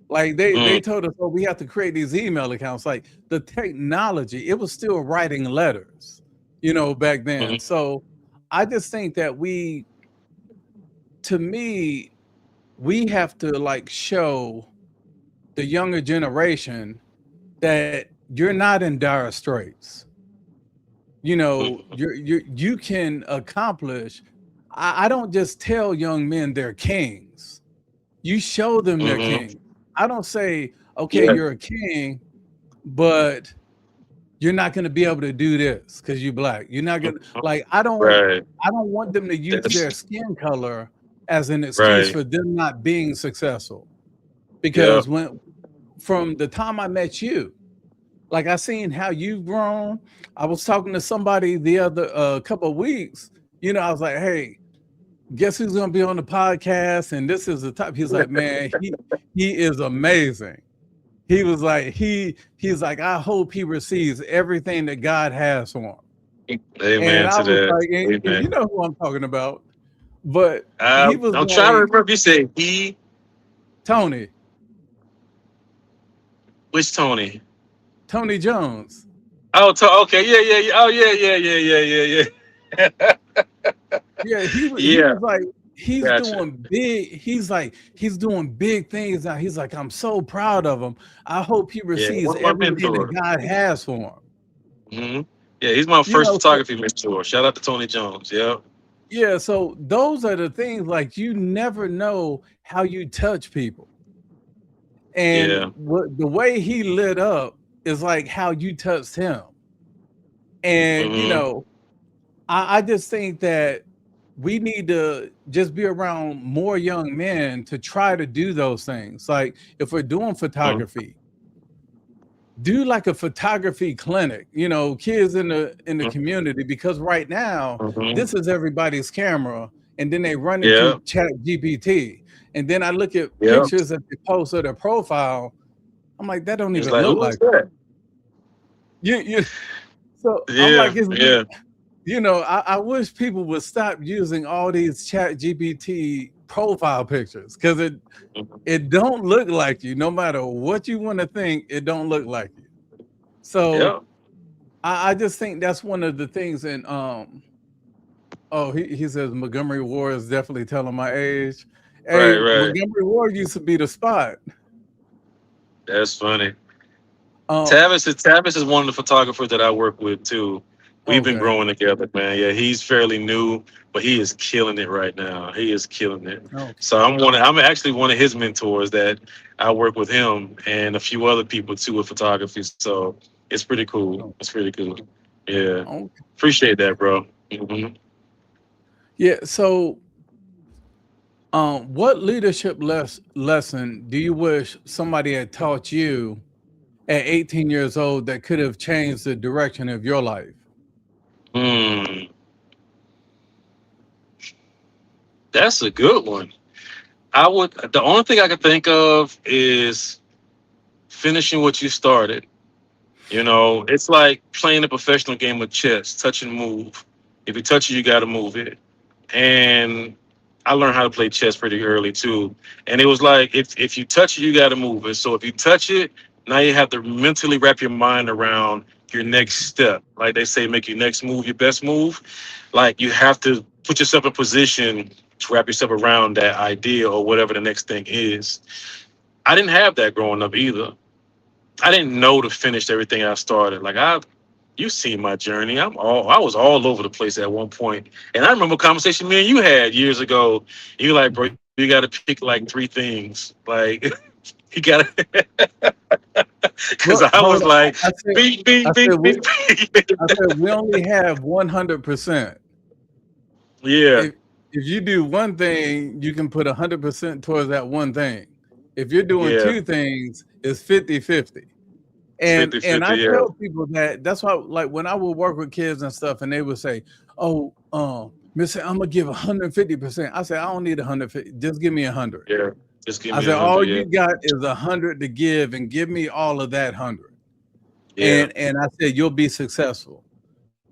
Like they Mm, told us, oh, we have to create these email accounts. Like the technology, it was still writing letters, back then. mm-hmm. So I just think that to me, we have to like show the younger generation that you're not in dire straits. Mm-hmm. You can accomplish. I don't just tell young men they're kings. You show them they're Mm-hmm. king. I don't say, okay, Yeah. you're a king, but you're not going to be able to do this because you're black. You're not going to Mhm. like, Right. I don't want them to use That's their skin color as an excuse right. for them not being successful. Yeah. Because from the time I met you, like I seen how you've grown. I was talking to somebody the other couple of weeks. I was like, hey, guess who's gonna be on the podcast? And this is the top. He's like, man, he is amazing. He was like, he's like, I hope he receives everything that God has for him. And Amen I to was that. like, and you Amen. know who I'm talking about. But he was I'm trying to like, remember. You said he, Tony, which Tony? Tony Jones. Oh, okay. Yeah, yeah, yeah. Oh, yeah, yeah, yeah, yeah, yeah, yeah. Yeah, he Yeah. was like, he's Gotcha. doing big. He's doing big things now. He's like, I'm so proud of him. I hope he Yeah. receives One of my everything that mentor. God has for him. Hmm. Yeah, he's my first So photography mentor. Shout out to Tony Jones. Yeah. yeah, so those are the things like you never know how you touch people. And Yeah. what the way he lit up is like how you touched him. And Hmm. I just think that we need to just be around more young men to try to do those things. Like if we're doing photography, do like a photography clinic, kids in the community, because right now Hmm. this is everybody's camera, and then they run into Yeah. chat GPT, and then I look at Yeah. pictures that they post of their profile. I'm like, that don't He was even like, look who is like that? you. So I'm Yeah. like, it's Yeah. I wish people would stop using all these chat GPT profile pictures, because Mhm. it don't look like you. No matter what you want to think, it don't look like you. So Yeah. I just think that's one of the things. And oh, he says Montgomery Ward is definitely telling my age. Hey, Right. Right. Montgomery Ward used to be the spot. That's funny. Um, Tavis is one of the photographers that I work with too. We've been okay, growing together, man. Yeah, he's fairly new, but he is killing it right now. He is killing it. okay, So I'm actually one of his mentors that I work with him and a few other people too with photography. So it's pretty cool. oh, It's pretty cool. Yeah, okay. appreciate that, bro. Hmm. Yeah. So What leadership lesson do you wish somebody had taught you at 18 years old that could have changed the direction of your life? Hmm, that's a good one. The only thing I can think of is finishing what you started. You know, it's like playing a professional game of chess, touch and move. If you touch it, you got to move it. And I learned how to play chess pretty early too. And it was like if you touch it, you got to move it. So if you touch it, now you have to mentally wrap your mind around your next step. Like they say, make your next move your best move. Like you have to put yourself in position to wrap yourself around that idea or whatever the next thing is. I didn't have that growing up either. I didn't know to finish everything I started. You've seen my journey. I was all over the place at one point. And I remember a conversation me and you had years ago. You were like, bro, you got to pick like three things. Like you got to, because Well, I was hold like, on. I said, beep, beep, I said, beep, we, beep, beep. I said, we only have 100%. Yeah, If if you do one thing, you can put 100% towards that one thing. If you're doing yeah. two things, it's 50-50. It's And 50-50. I Yeah, tell people that that's why, like when I would work with kids and stuff, and they would say, "Oh, Mister, I'm gonna give 150%." I say, "I don't need 150. Just give me 100." yeah. Just give I me a said, hundred. "All Yeah, you got is 100 to give, and give me all of that 100." yeah, And I said, "You'll be successful."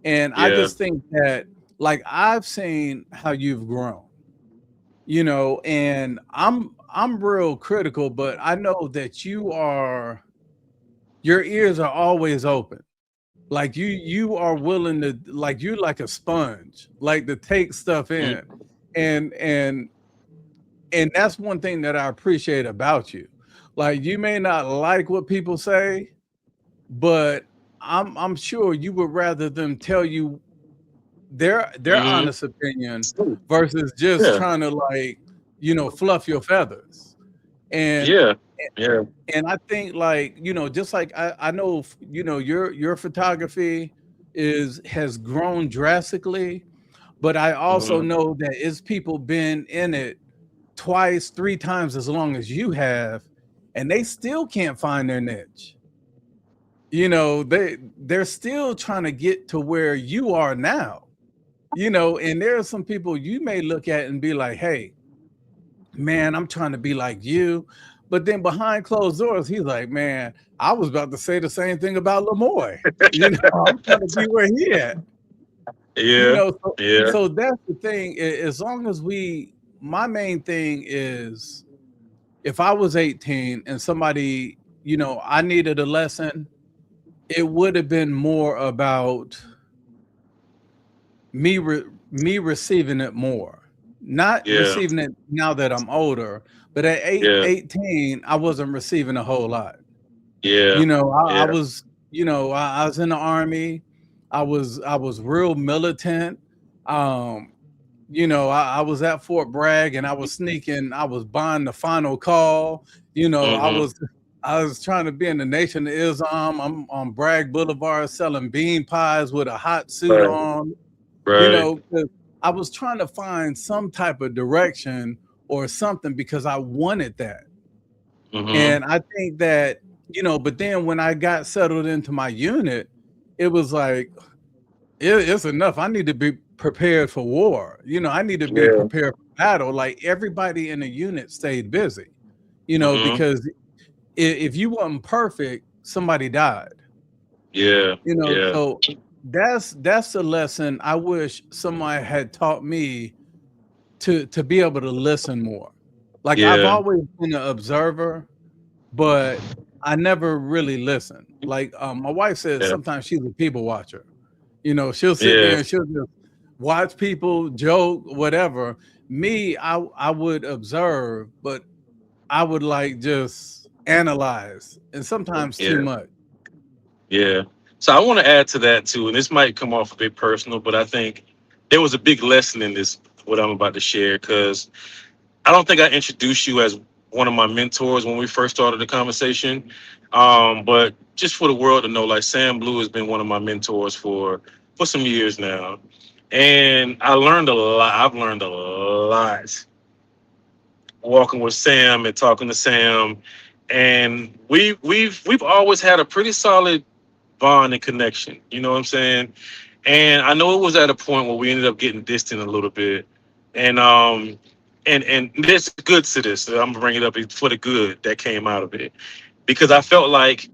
And I yeah. just think that, like, I've seen how you've grown, and I'm real critical, but I know that your ears are always open. Like you are willing to, like, you're like a sponge, like to take stuff in. Mhm. And that's one thing that I appreciate about you. Like, you may not like what people say, but I'm sure you would rather them tell you their Mhm. honest opinion versus just Yeah, trying to, like, fluff your feathers. And yeah, yeah. I think, like, just like I know, your photography is has grown drastically, but I also Mhm. know that it's people been in it twice, three times as long as you have, and they still can't find their niche. They're still trying to get to where you are now. And there are some people you may look at and be like, "Hey, man, I'm trying to be like you." But then behind closed doors, he's like, "Man, I was about to say the same thing about Lemoi. I'm trying to be where he at." Yeah, So, yeah, that's the thing. As long as my main thing is, if I was 18 and somebody, I needed a lesson, it would have been more about me receiving it more, not yeah, receiving it now that I'm older. But at yeah, 18, I wasn't receiving a whole lot. yeah, I yeah. was, I was in the army. I was real militant. Um, I was at Fort Bragg, and I was sneaking. I was buying the final call. I Mhm. was trying to be in the Nation of Islam. I'm on Bragg Boulevard selling bean pies with a hot suit Right, on. 'Cause I was trying to find some type of direction or something because I wanted that. Mhm. And I think that, but then when I got settled into my unit, it was like, it's enough. I need to be prepared for war. I need to be Yeah. prepared for battle. Like, everybody in the unit stayed busy, Mhm. because if you wasn't perfect, somebody died. Yeah. Yeah. So that's a lesson I wish somebody had taught me, to be able to listen more. Like, I've Yeah. always been an observer, but I never really listened. Like, my wife says Yeah. sometimes she's a people watcher. She'll sit Yeah. there and she'll just watch people joke, whatever. Me, I would observe, but I would, like, just analyze, and sometimes too Yeah. much. Yeah. So I want to add to that too, and this might come off a bit personal, but I think there was a big lesson in this what I'm about to share because I don't think I introduced you as one of my mentors when we first started the conversation. But just for the world to know, like Sam Blue has been one of my mentors for some years now, and I learned a lot. I've learned a lot walking with Sam and talking to Sam, and we've always had a pretty solid bond and connection. You know what I'm saying? And I know it was at a point where we ended up getting distant a little bit, and there's good to this. So I'm gonna bring it up for the good that came out of it, because I felt like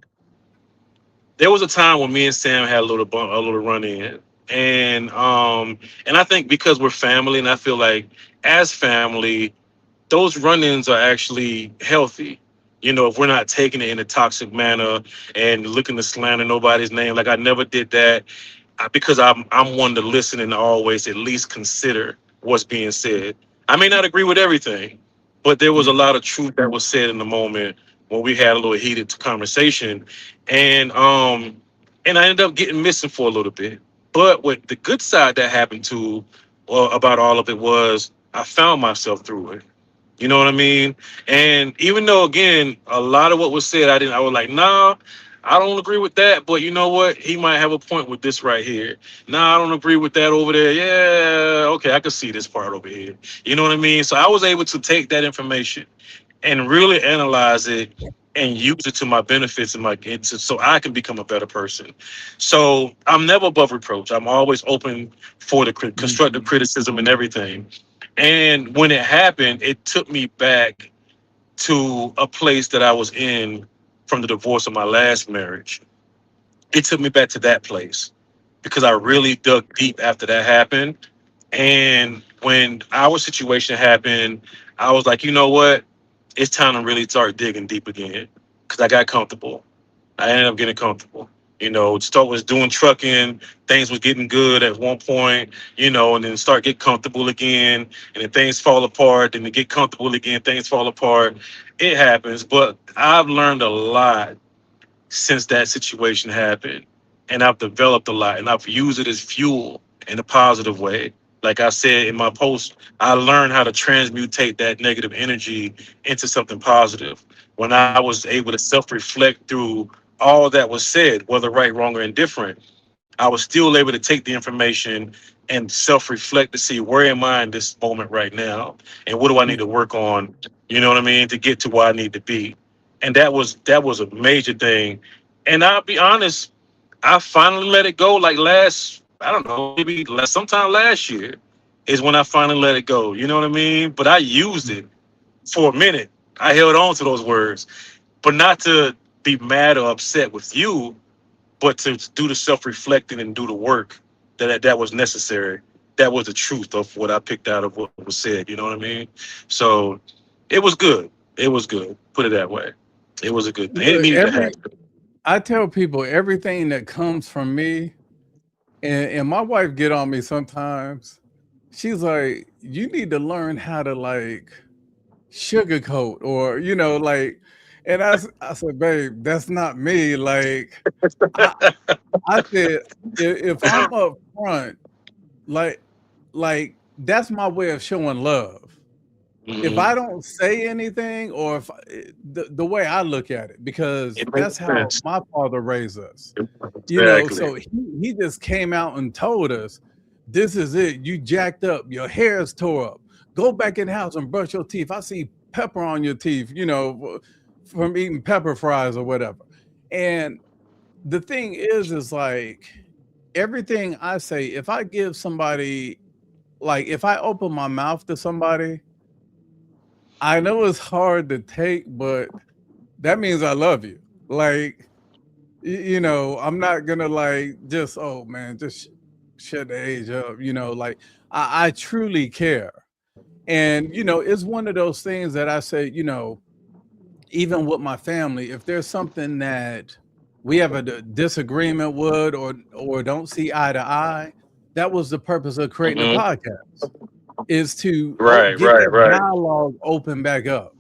there was a time when me and Sam had a little run in, and I think because we're family, and I feel like as family, those run-ins are actually healthy. You know, if we're not taking it in a toxic manner and looking to slander nobody's name, like I never did that, because I'm one to listen and always at least consider what's being said. I may not agree with everything, but there was a Yeah. lot of truth that was said in the moment when we had a little heated conversation, and and I ended up getting missing for a little bit. But what the good side that happened to about all of it was I found myself through it. You know what I mean? And even though, again, a lot of what was said, I was like, nah, I don't agree with that. But you know what? He might have a point with this right here. Nah, I don't agree with that over there. Yeah, okay, I can see this part over here. You know what I mean? So I was able to take that information and really analyze it and use it to my benefits and so I can become a better person. So I'm never above reproach. I'm always open for the constructive Mhm. criticism and everything. And when it happened, it took me back to a place that I was in from the divorce of my last marriage. It took me back to that place because I really dug deep after that happened. And when our situation happened, I was like, you know what? It's time to really start digging deep again because I got comfortable. I ended up getting comfortable. You know, start was doing trucking, things was getting good at one point, you know, and then start get comfortable again, and then things fall apart, and then get comfortable again, things fall apart. It happens, but I've learned a lot since that situation happened. And I've developed a lot and I've used it as fuel in a positive way. Like I said in my post, I learned how to transmutate that negative energy into something positive. When I was Mhm. able to self reflect through all that was said, whether right, wrong, or indifferent, I was still able to take the information and self reflect to see where am I in this moment right now and what do I need to Mhm. work on, you know what I mean, to get to where I need to be. And that was a major thing. And I'll be honest, I finally let it go like last, I don't know, maybe sometime last year is when I finally let it go. You know what I mean? But I used it for a minute. I held on to those words, but not to be mad or upset with you, but to do the self-reflecting and do the work that was necessary. That was the truth of what I picked out of what was said. You know what I mean? So it was good. It was good. Put it that way. It was a good thing. It Look, needed to every happen. I tell people everything that comes from me, and my wife get on me sometimes. She's like, "You need to learn how to like sugarcoat or like." And I said, "Babe, that's not me." Like, I I said, if I'm up front, like like that's my way of showing love. If Mhm. I don't say anything, or if the way I look at it, because It that's makes how sense. my father raised us. Exactly. So he just came out and told us, "This is it. You jacked up. Your hair is tore up. Go back in the house and brush your teeth. I see pepper on your teeth. From eating pepper fries or whatever." And the thing is like everything I say, if I give somebody, like if I open my mouth to somebody, I know it's hard to take, but that means I love you. Like, I'm not gonna like just, oh man, just shut the age up. Like I truly care. And it's one of those things that I say, even with my family, if there's something that we have a disagreement with, or don't see eye to eye, that was the purpose of creating a Hmm. podcast, is to Right, get right, that right. dialogue open back up.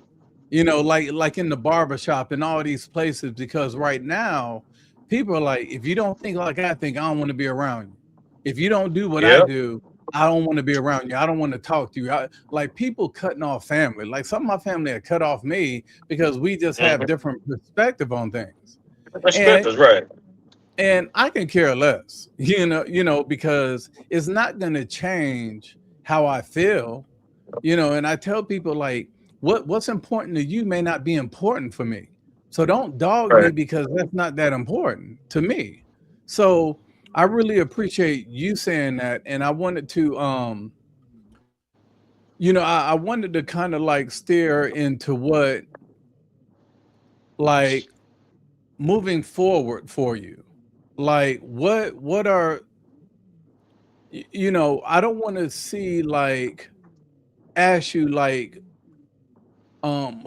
Like in the barbershop and all these places, because right now people are like, if you don't think like I think, I don't want to be around you. If you don't do what I Yeah. do, I don't want to be around you. I don't want to talk to you. Like people cutting off family. Like some of my family had cut off me because we just have Hmm. different perspective on things. Respect And is right. I can care less, because it's not going to change how I feel. And I tell people, like, what's important to you may not be important for me. So don't dog me Right. because that's not that important to me. So I really appreciate you saying that. And I wanted to I wanted to kind of like steer into what, like, moving forward for you. Like what are I don't want to see, like, ask you, like,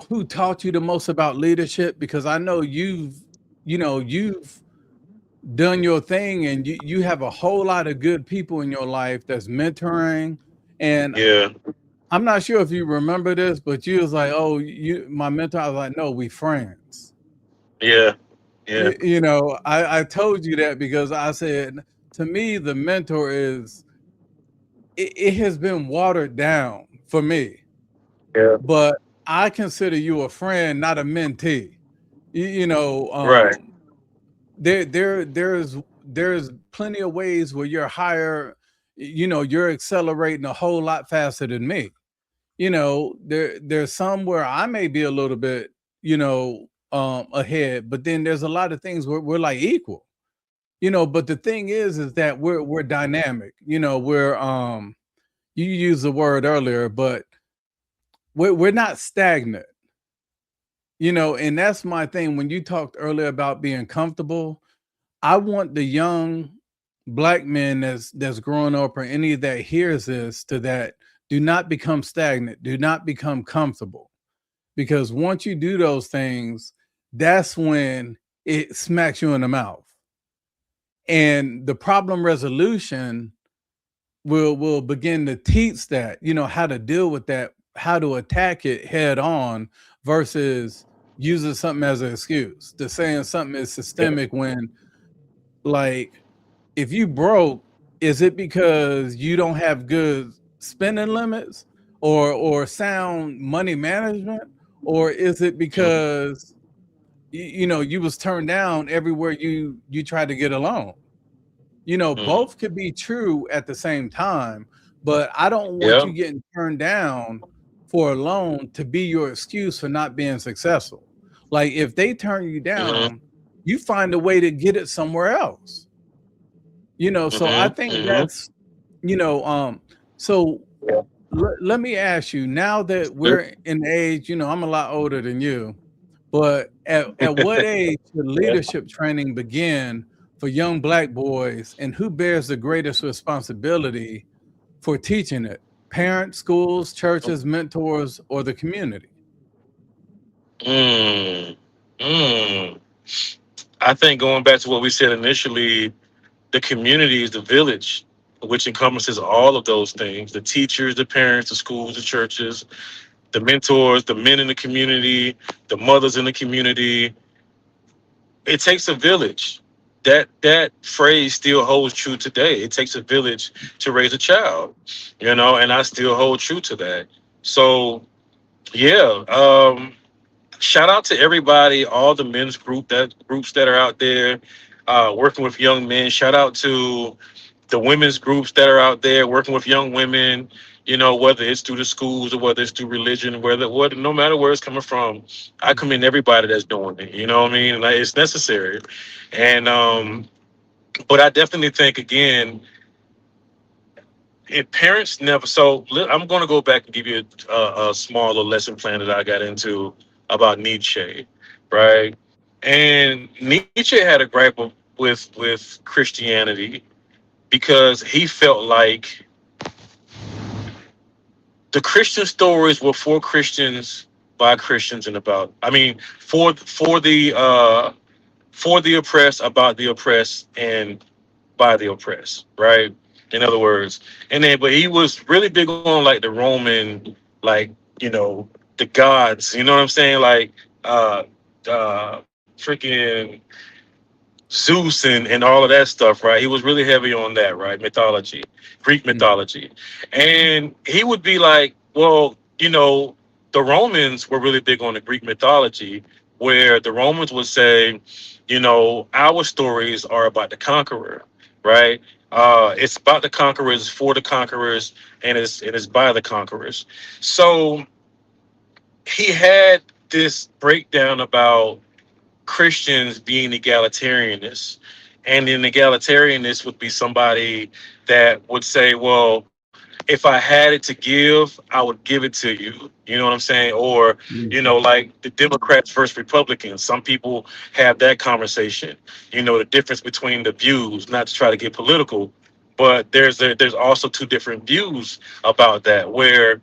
who taught you the most about leadership, because I know you've done your thing, and you have a whole lot of good people in your life that's mentoring. And Yeah. I'm not sure if you remember this, but you was like, "Oh, you my mentor." I was like, "No, we friends." Yeah. Yeah. I told you that because I said, to me, the mentor is, it has been watered down for me, Yeah. but I consider you a friend, not a mentee. You know, Right. there's plenty of ways where you're higher, you're accelerating a whole lot faster than me. There's some where I may be a little bit, ahead, but then there's a lot of things where we're like equal. But the thing is that we're dynamic. We're you used the word earlier, but we're not stagnant. And that's my thing. When you talked earlier about being comfortable, I want the young black men that's growing up, or any that hears this, to that, do not become stagnant, do not become comfortable. Because once you do those things, that's when it smacks you in the mouth. And the problem resolution will begin to teach that, how to deal with that, how to attack it head on, versus using something as an excuse, to saying something is Yeah. systemic when, like, if you broke, is it because you don't have good spending limits, or sound money management, or is it Mhm. because you was turned down everywhere you tried to get a loan? Mhm. Both could be true at the same time, but I don't want Yeah. you getting turned down for a loan to be your excuse for not being successful. Like, if they turn you Mhm. down, you find a way to get it somewhere else. So I Mhm. think Mhm. that's, you know, um, so Yeah. let me ask you, now that we're in the age, I'm a lot older than you, but at what age should Yeah. leadership training begin for young black boys, and who bears the greatest responsibility for teaching it? Parents, schools, churches, mentors, or the community? Mm. Mm. I think going back to what we said initially, the community is the village, which encompasses all of those things: the teachers, the parents, the schools, the churches, the mentors, the men in the community, the mothers in the community. It takes a village. That phrase still holds true today. It takes a village to raise a child, and I still hold true to that. So yeah, shout out to everybody, all the men's groups that are out there working with young men. Shout out to the women's groups that are out there working with young women, whether it's through the schools or whether it's through religion, no matter where it's coming from. I commend everybody that's doing it. You know what I mean? Like, it's necessary. And but I definitely think, again, if parents never, I'm going to go back and give you a smaller lesson plan that I got into about Nietzsche, right? And Nietzsche had a gripe with Christianity because he felt like the Christian stories were for Christians, by Christians, and about, I mean, for the oppressed, about the oppressed, and by the oppressed, right? In other words, and then, but he was really big on, like, the Roman, like, the gods. You know what I'm saying? Like, freaking Zeus and all of that stuff, right? He was really heavy on that, right? Mythology, Greek Mhm. mythology. And he would be like, well, the Romans were really big on the Greek mythology, where the Romans would say, our stories are about the conqueror, right? It's about the conquerors, for the conquerors, and it's by the conquerors. So he had this breakdown about Christians being egalitarianists. And an egalitarianist would be somebody that would say, well, if I had it to give, I would give it to you. You know what I'm saying? Or, like the Democrats versus Republicans. Some people have that conversation. The difference between the views, not to try to get political, but there's also two different views about that. Where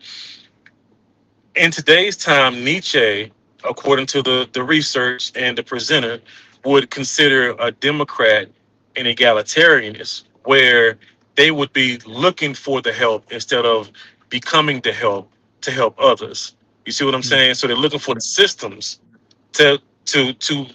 in today's time, Nietzsche, according to the research and the presenter, would consider a Democrat an egalitarianist, where they would be looking for the help instead of becoming the help to help others. You see what I'm saying? So they're looking for the systems to to to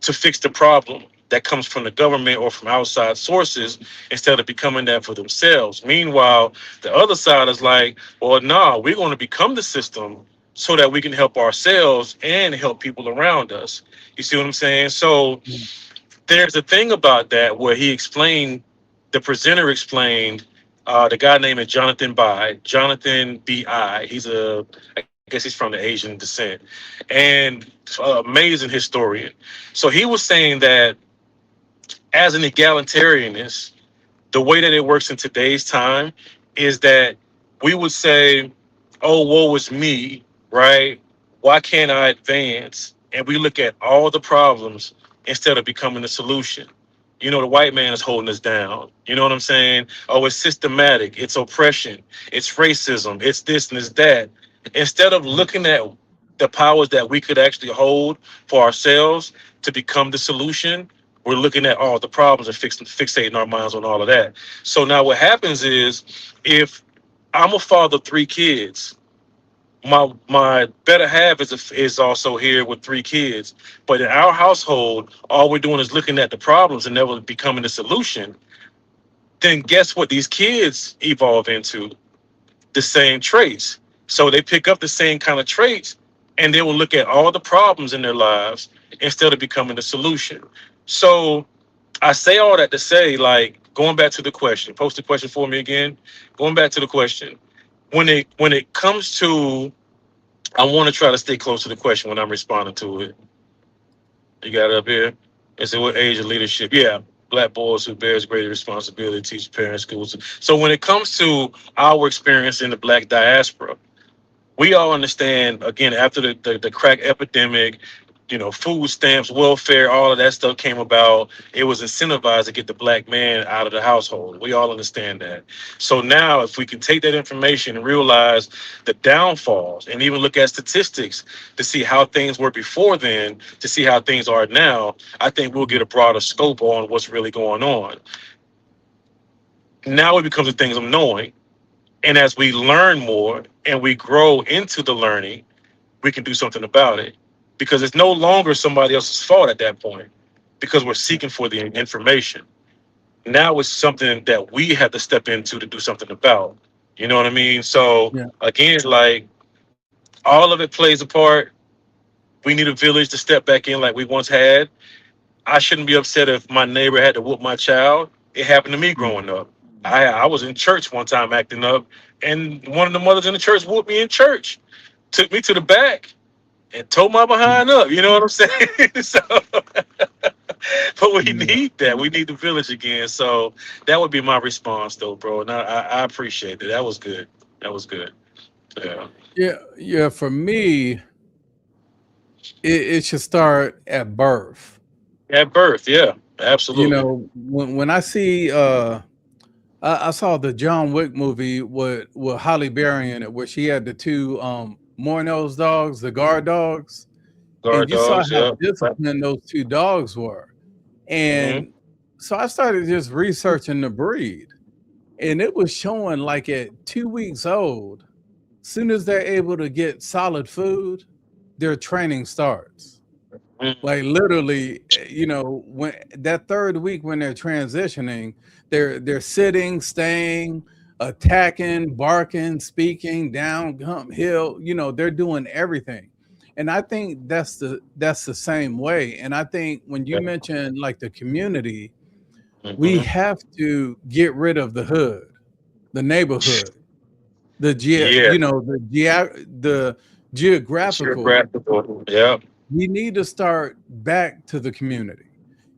to fix the problem that comes from the government or from outside sources instead of becoming that for themselves. Meanwhile, the other side is like, well, nah, we're going to become the system so that we can help ourselves and help people around us. You see what I'm saying? So there's a thing about that where the presenter explained, the guy named is Jonathan B.I. I guess he's from the Asian descent, and amazing historian. So he was saying that as an egalitarianist, the way that it works in today's time is that we would say, oh, woe is me, right? Why can't I advance? And we look at all the problems instead of becoming the solution. The white man is holding us down. You know what I'm saying? Oh, it's systematic, it's oppression, it's racism, it's this and it's that. Instead of looking at the powers that we could actually hold for ourselves to become the solution, we're looking at all the problems and fixating our minds on all of that. So now what happens is, if I'm a father of three kids, my better half is also here with three kids. But in our household, all we're doing is looking at the problems and never becoming the solution. Then guess what? These kids evolve into the same traits. So they pick up the same kind of traits, and they will look at all the problems in their lives instead of becoming the solution. So I say all that to say, like, going back to the question, post the question for me again. Going back to the question, when it comes to, I want to try to stay close to the question when I'm responding to it. You got it up here. Is it what age of leadership? Yeah, black boys who bears greater responsibility, teach parents, schools. So when it comes to our experience in the black diaspora, we all understand, again, after the crack epidemic, food stamps, welfare, all of that stuff came about. It was incentivized to get the black man out of the household. We all understand that. So now, if we can take that information and realize the downfalls and even look at statistics to see how things were before then, to see how things are now, I think we'll get a broader scope on what's really going on. Now it becomes the things of knowing. And as we learn more and we grow into the learning, we can do something about it, because it's no longer somebody else's fault at that point, because we're seeking for the information. Now it's something that we have to step into to do something about. You know what I mean? So Yeah. again, like, all of it plays a part. We need a village to step back in like we once had. I shouldn't be upset if my neighbor had to whoop my child. It happened to me growing up. I was in church one time acting up, and one of the mothers in the church whooped me in church, took me to the back, and tore my behind up. You know what I'm saying? So, but we need that. We need the village again. So that would be my response, though, bro. And I appreciate it. That was good. That was good. Yeah. Yeah, yeah. For me, it should start at birth. At birth, yeah, absolutely. When I see I saw the John Wick movie with Holly Berry in it, where she had the two Mornell's dogs, the guard dogs, and Guard you saw dogs, how yeah. disciplined those two dogs were. Mm-hmm. And so I started just researching the breed, and it was showing like at 2 weeks old, soon as they're able to get solid food, their training starts. Like literally, when that third week when they're transitioning, they're sitting, staying, attacking, barking, speaking, down, hump, hill. They're doing everything, and I think that's the same way. And I think when you Yeah. mention like the community, we Mm-hmm. have to get rid of the hood, the neighborhood, the ge Yeah. you know the geographical, Geographical. Yeah. we need to start back to the community.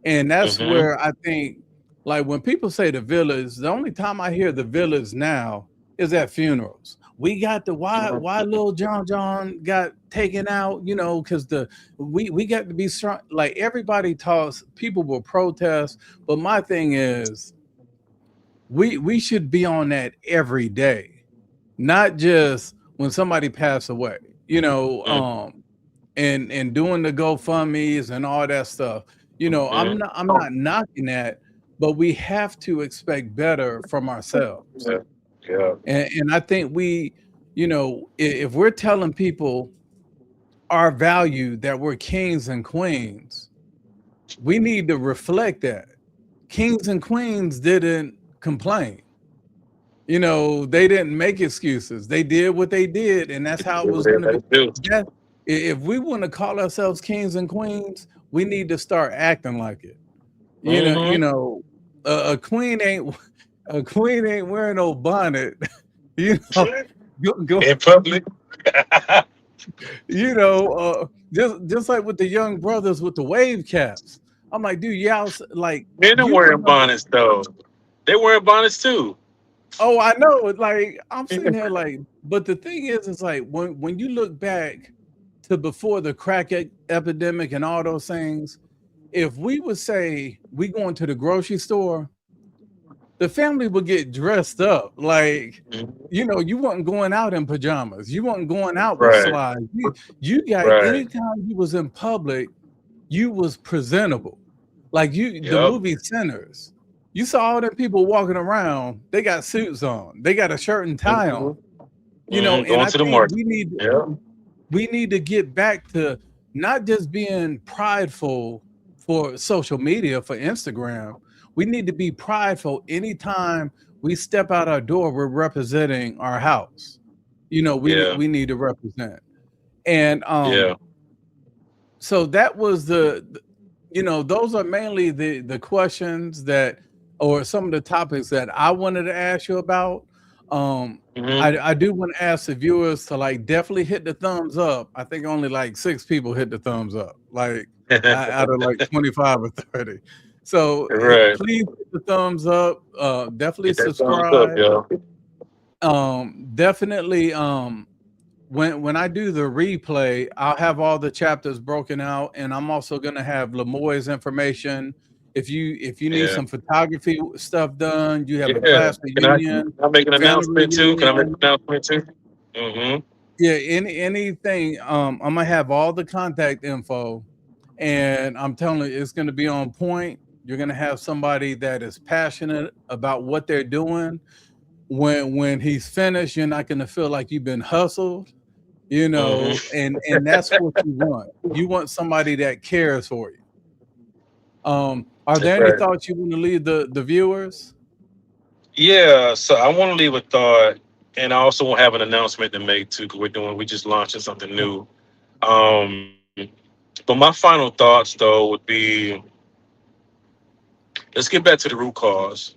And that's Mm-hmm. where I think, like when people say the village, the only time I hear the village now is at funerals. We got the why little John got taken out, because we got to be strong. Like everybody talks, people will protest, but my thing is we should be on that every day, not just when somebody passed away. You know, and doing the GoFundmes and all that stuff. Mm-hmm. I'm not knocking that, but we have to expect better from ourselves. Yeah. Yeah. And I think if we're telling people our value that we're kings and queens, we need to reflect that. Kings and queens didn't complain. They didn't make excuses. They did what they did, and that's how it was going to be. That's true. That, if we want to call ourselves kings and queens, we need to start acting like it. You know, you Mm-hmm. know, a queen ain't a queen ain't wearing no bonnet. You know, go, In public. just like with the young brothers with the wave caps. I'm like, dude, y'all like Men are you wearing went up. bonnets though. They're wearing bonnets too. Oh, I know. Like I'm sitting here like, but the thing is like when you look back to before the crack epidemic and all those things, if we would say we going to the grocery store, the family would get dressed up. Like, Mhm. you wasn't going out in pajamas. You wasn't going out with Right. slides. You got Right. anytime you was in public, you was presentable. Like the Yep. movie Sinners. You saw all them people walking around, they got suits on, they got a shirt and tie on. Mm-hmm. Mm-hmm. And Going I to the think market. Yeah. we need to get back to not just being prideful for social media, for Instagram. We need to be prideful anytime we step out our door, we're representing our house. Yeah. We need to represent. And Yeah. so that was those are mainly the questions that, or some of the topics that I wanted to ask you about. um Mm-hmm. I do want to ask the viewers to like definitely hit the thumbs up. I think only like 6 people hit the thumbs up, like out of like 25 or 30. So Right. please hit the thumbs up, definitely Get that thumbs up, subscribe. yo. Definitely, when I do the replay, I'll have all the chapters broken out, and I'm also gonna have Lemoy's information. If you need Yeah. some photography stuff done, you have a Yeah. class Can I reunion, make an family announcement too? Can I make an reunion, announcement too? Mm-hmm. yeah, anything. I'm gonna have all the contact info, and I'm telling you, it's gonna be on point. You're gonna have somebody that is passionate about what they're doing. When he's finished, you're not gonna feel like you've been hustled. Mm-hmm. And that's what you want. You want somebody that cares for you. Are That's there any right. thoughts you want to leave the viewers? Yeah. So I want to leave a thought, and I also have an announcement to make too, because we just launching something new. Um, but my final thoughts though would be, let's get back to the root cause.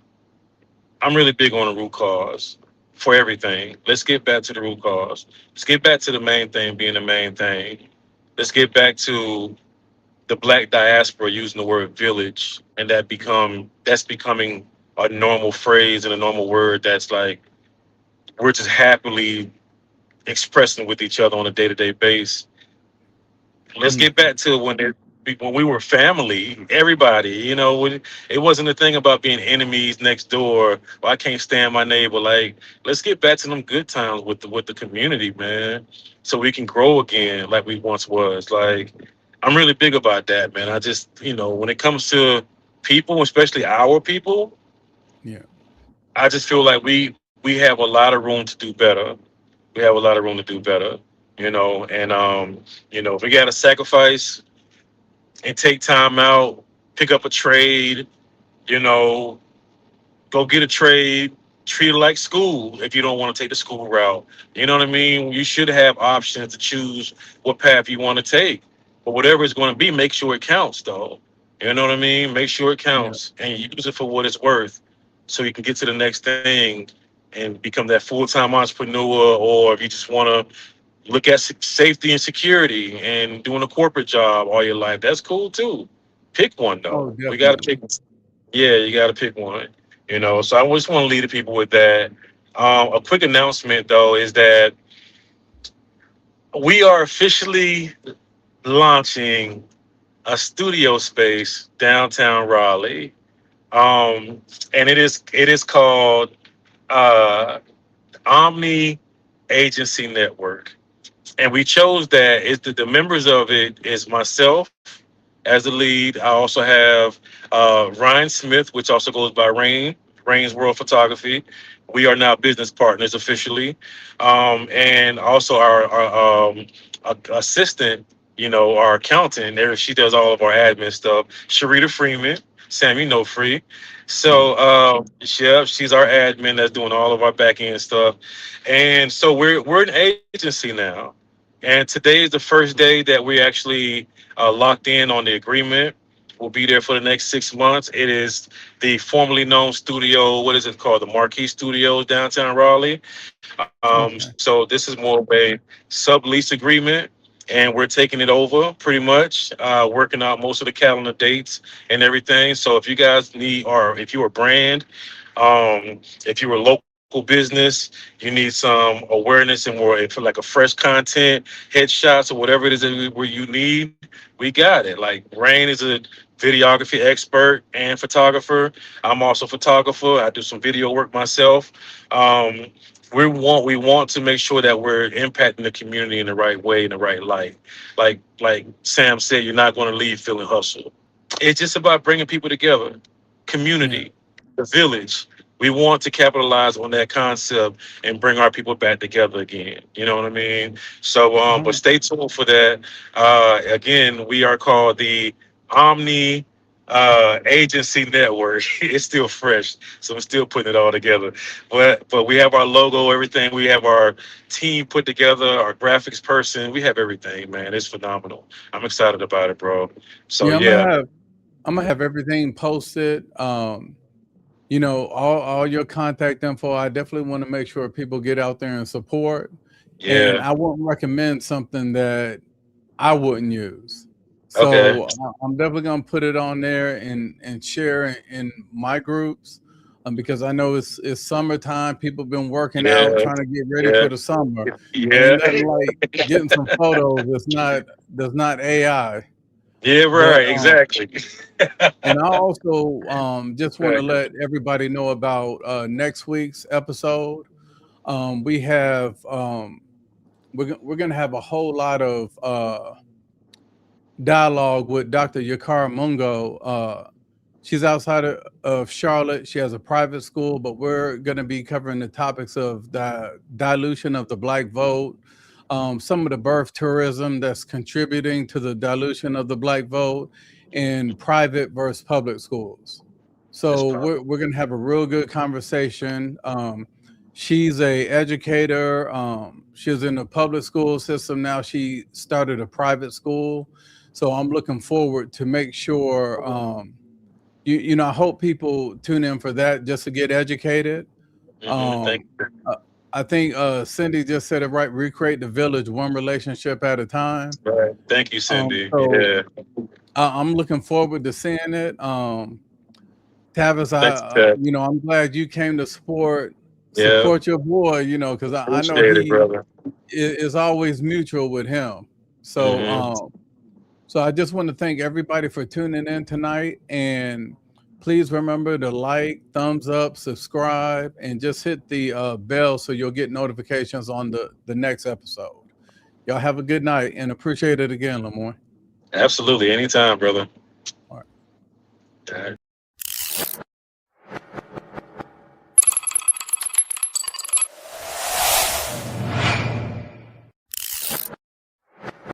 I'm really big on the root cause for everything. Let's get back to the root cause. Let's get back to the main thing being the main thing. Let's get back to the black diaspora using the word village, and that's becoming a normal phrase and a normal word that's like we're just happily expressing with each other on a day-to-day basis. Let's Mm, get back to when we were family, everybody. When it wasn't a thing about being enemies next door. Or I can't stand my neighbor. Like, let's get back to them good times with the community, man, so we can grow again like we once was. Like, I'm really big about that, man. I just, when it comes to people, especially our people, yeah, I just feel like we have a lot of room to do better. We have a lot of room to do better, and if we got to sacrifice and take time out, pick up a trade, you know, go get a trade, treat it like school if you don't want to take the school route. You know what I mean? You should have options to choose what path you want to take. But whatever it's going to be, make sure it counts, though. You know what I mean? Make sure it yeah, counts and use it for what it's worth so you can get to the next thing and become that full time entrepreneur. Or if you just want to, look at safety and security and doing a corporate job all your life. That's cool too. Pick one Oh, though. We got to definitely. pick. Yeah, you got to pick one. So I just want to lead the people with that. A quick announcement though is that we are officially launching a studio space downtown Raleigh, and it is called uh, Omni Agency Network, and we chose that. Is the members of it is myself as the lead. I also have Ryan Smith, which also goes by Rain's World Photography. We are now business partners officially, and also our assistant, our accountant. There, she does all of our admin stuff. Sharita Freeman, Sammy No Free. Yeah. So, she's our admin that's doing all of our back end stuff, and so we're an agency now. And today is the first day that we actually locked in on the agreement. We'll be there for the next 6 months. It is the formerly known studio. What is it called? The Marquee Studios downtown Raleigh. So Okay. this is more of a sublease agreement, and we're taking it over pretty much, working out most of the calendar dates and everything. So if you guys need, or if you're a brand, if you're a local business, you need some awareness and more for like a fresh content, headshots, or whatever it is where you need, we got it. Like Rain is a videography expert and photographer. I'm also a photographer. I do some video work myself. Um, we want to make sure that we're impacting the community in the right way, in the right light. Like Sam said, you're not going to leave feeling hustle. It's just about bringing people together, Yeah. community, the village. We want to capitalize on that concept and bring our people back together again. You know what I mean? So, but 100. stay tuned for that. Again, we are called the Omni Agency Network. It's still fresh, so we're still putting it all together. But we have our logo, everything. We have our team put together, our graphics person. We have everything, man. It's phenomenal. I'm excited about it, bro. So Yeah, yeah, I'm gonna have everything posted. All your contact info. I definitely want to make sure people get out there and support. And yeah. I wouldn't recommend something that I wouldn't use. Okay. So I'm definitely gonna put it on there and share in my groups, because I know it's summertime. People been working out, Yeah, trying to get ready yeah, for the summer, and yeah, ain't nothing like getting some photos. That's not AI, yeah. but Right, exactly. and I also just want to Exactly. let everybody know about next week's episode. We have we're gonna have a whole lot of dialogue with Dr. Yakara Mungo. She's outside of Charlotte. She has a private school, but we're going to be covering the topics of the dilution of the black vote, some of the birth tourism that's contributing to the dilution of the black vote, and private versus public schools. That's So powerful. we're going to have a real good conversation. She's a educator. She's in the public school system now. She started a private school, so I'm looking forward to make sure. I hope people tune in for that just to get educated. Thank Um, you. uh, I think Cindy just said it right. Recreate the village one relationship at a time. Right. Thank you, Cindy. So Yeah. I'm looking forward to seeing it. Tavis, Thanks, Ted. I'm glad you came to support Yeah. support your boy. Because I know Appreciate it, he brother. is always mutual with him. So hmm So I just want to thank everybody for tuning in tonight. And please remember to like, thumbs up, subscribe, and just hit the bell so you'll get notifications on the next episode. Y'all have a good night and appreciate it again, Lemoi. Absolutely. Anytime, brother. All right. All right.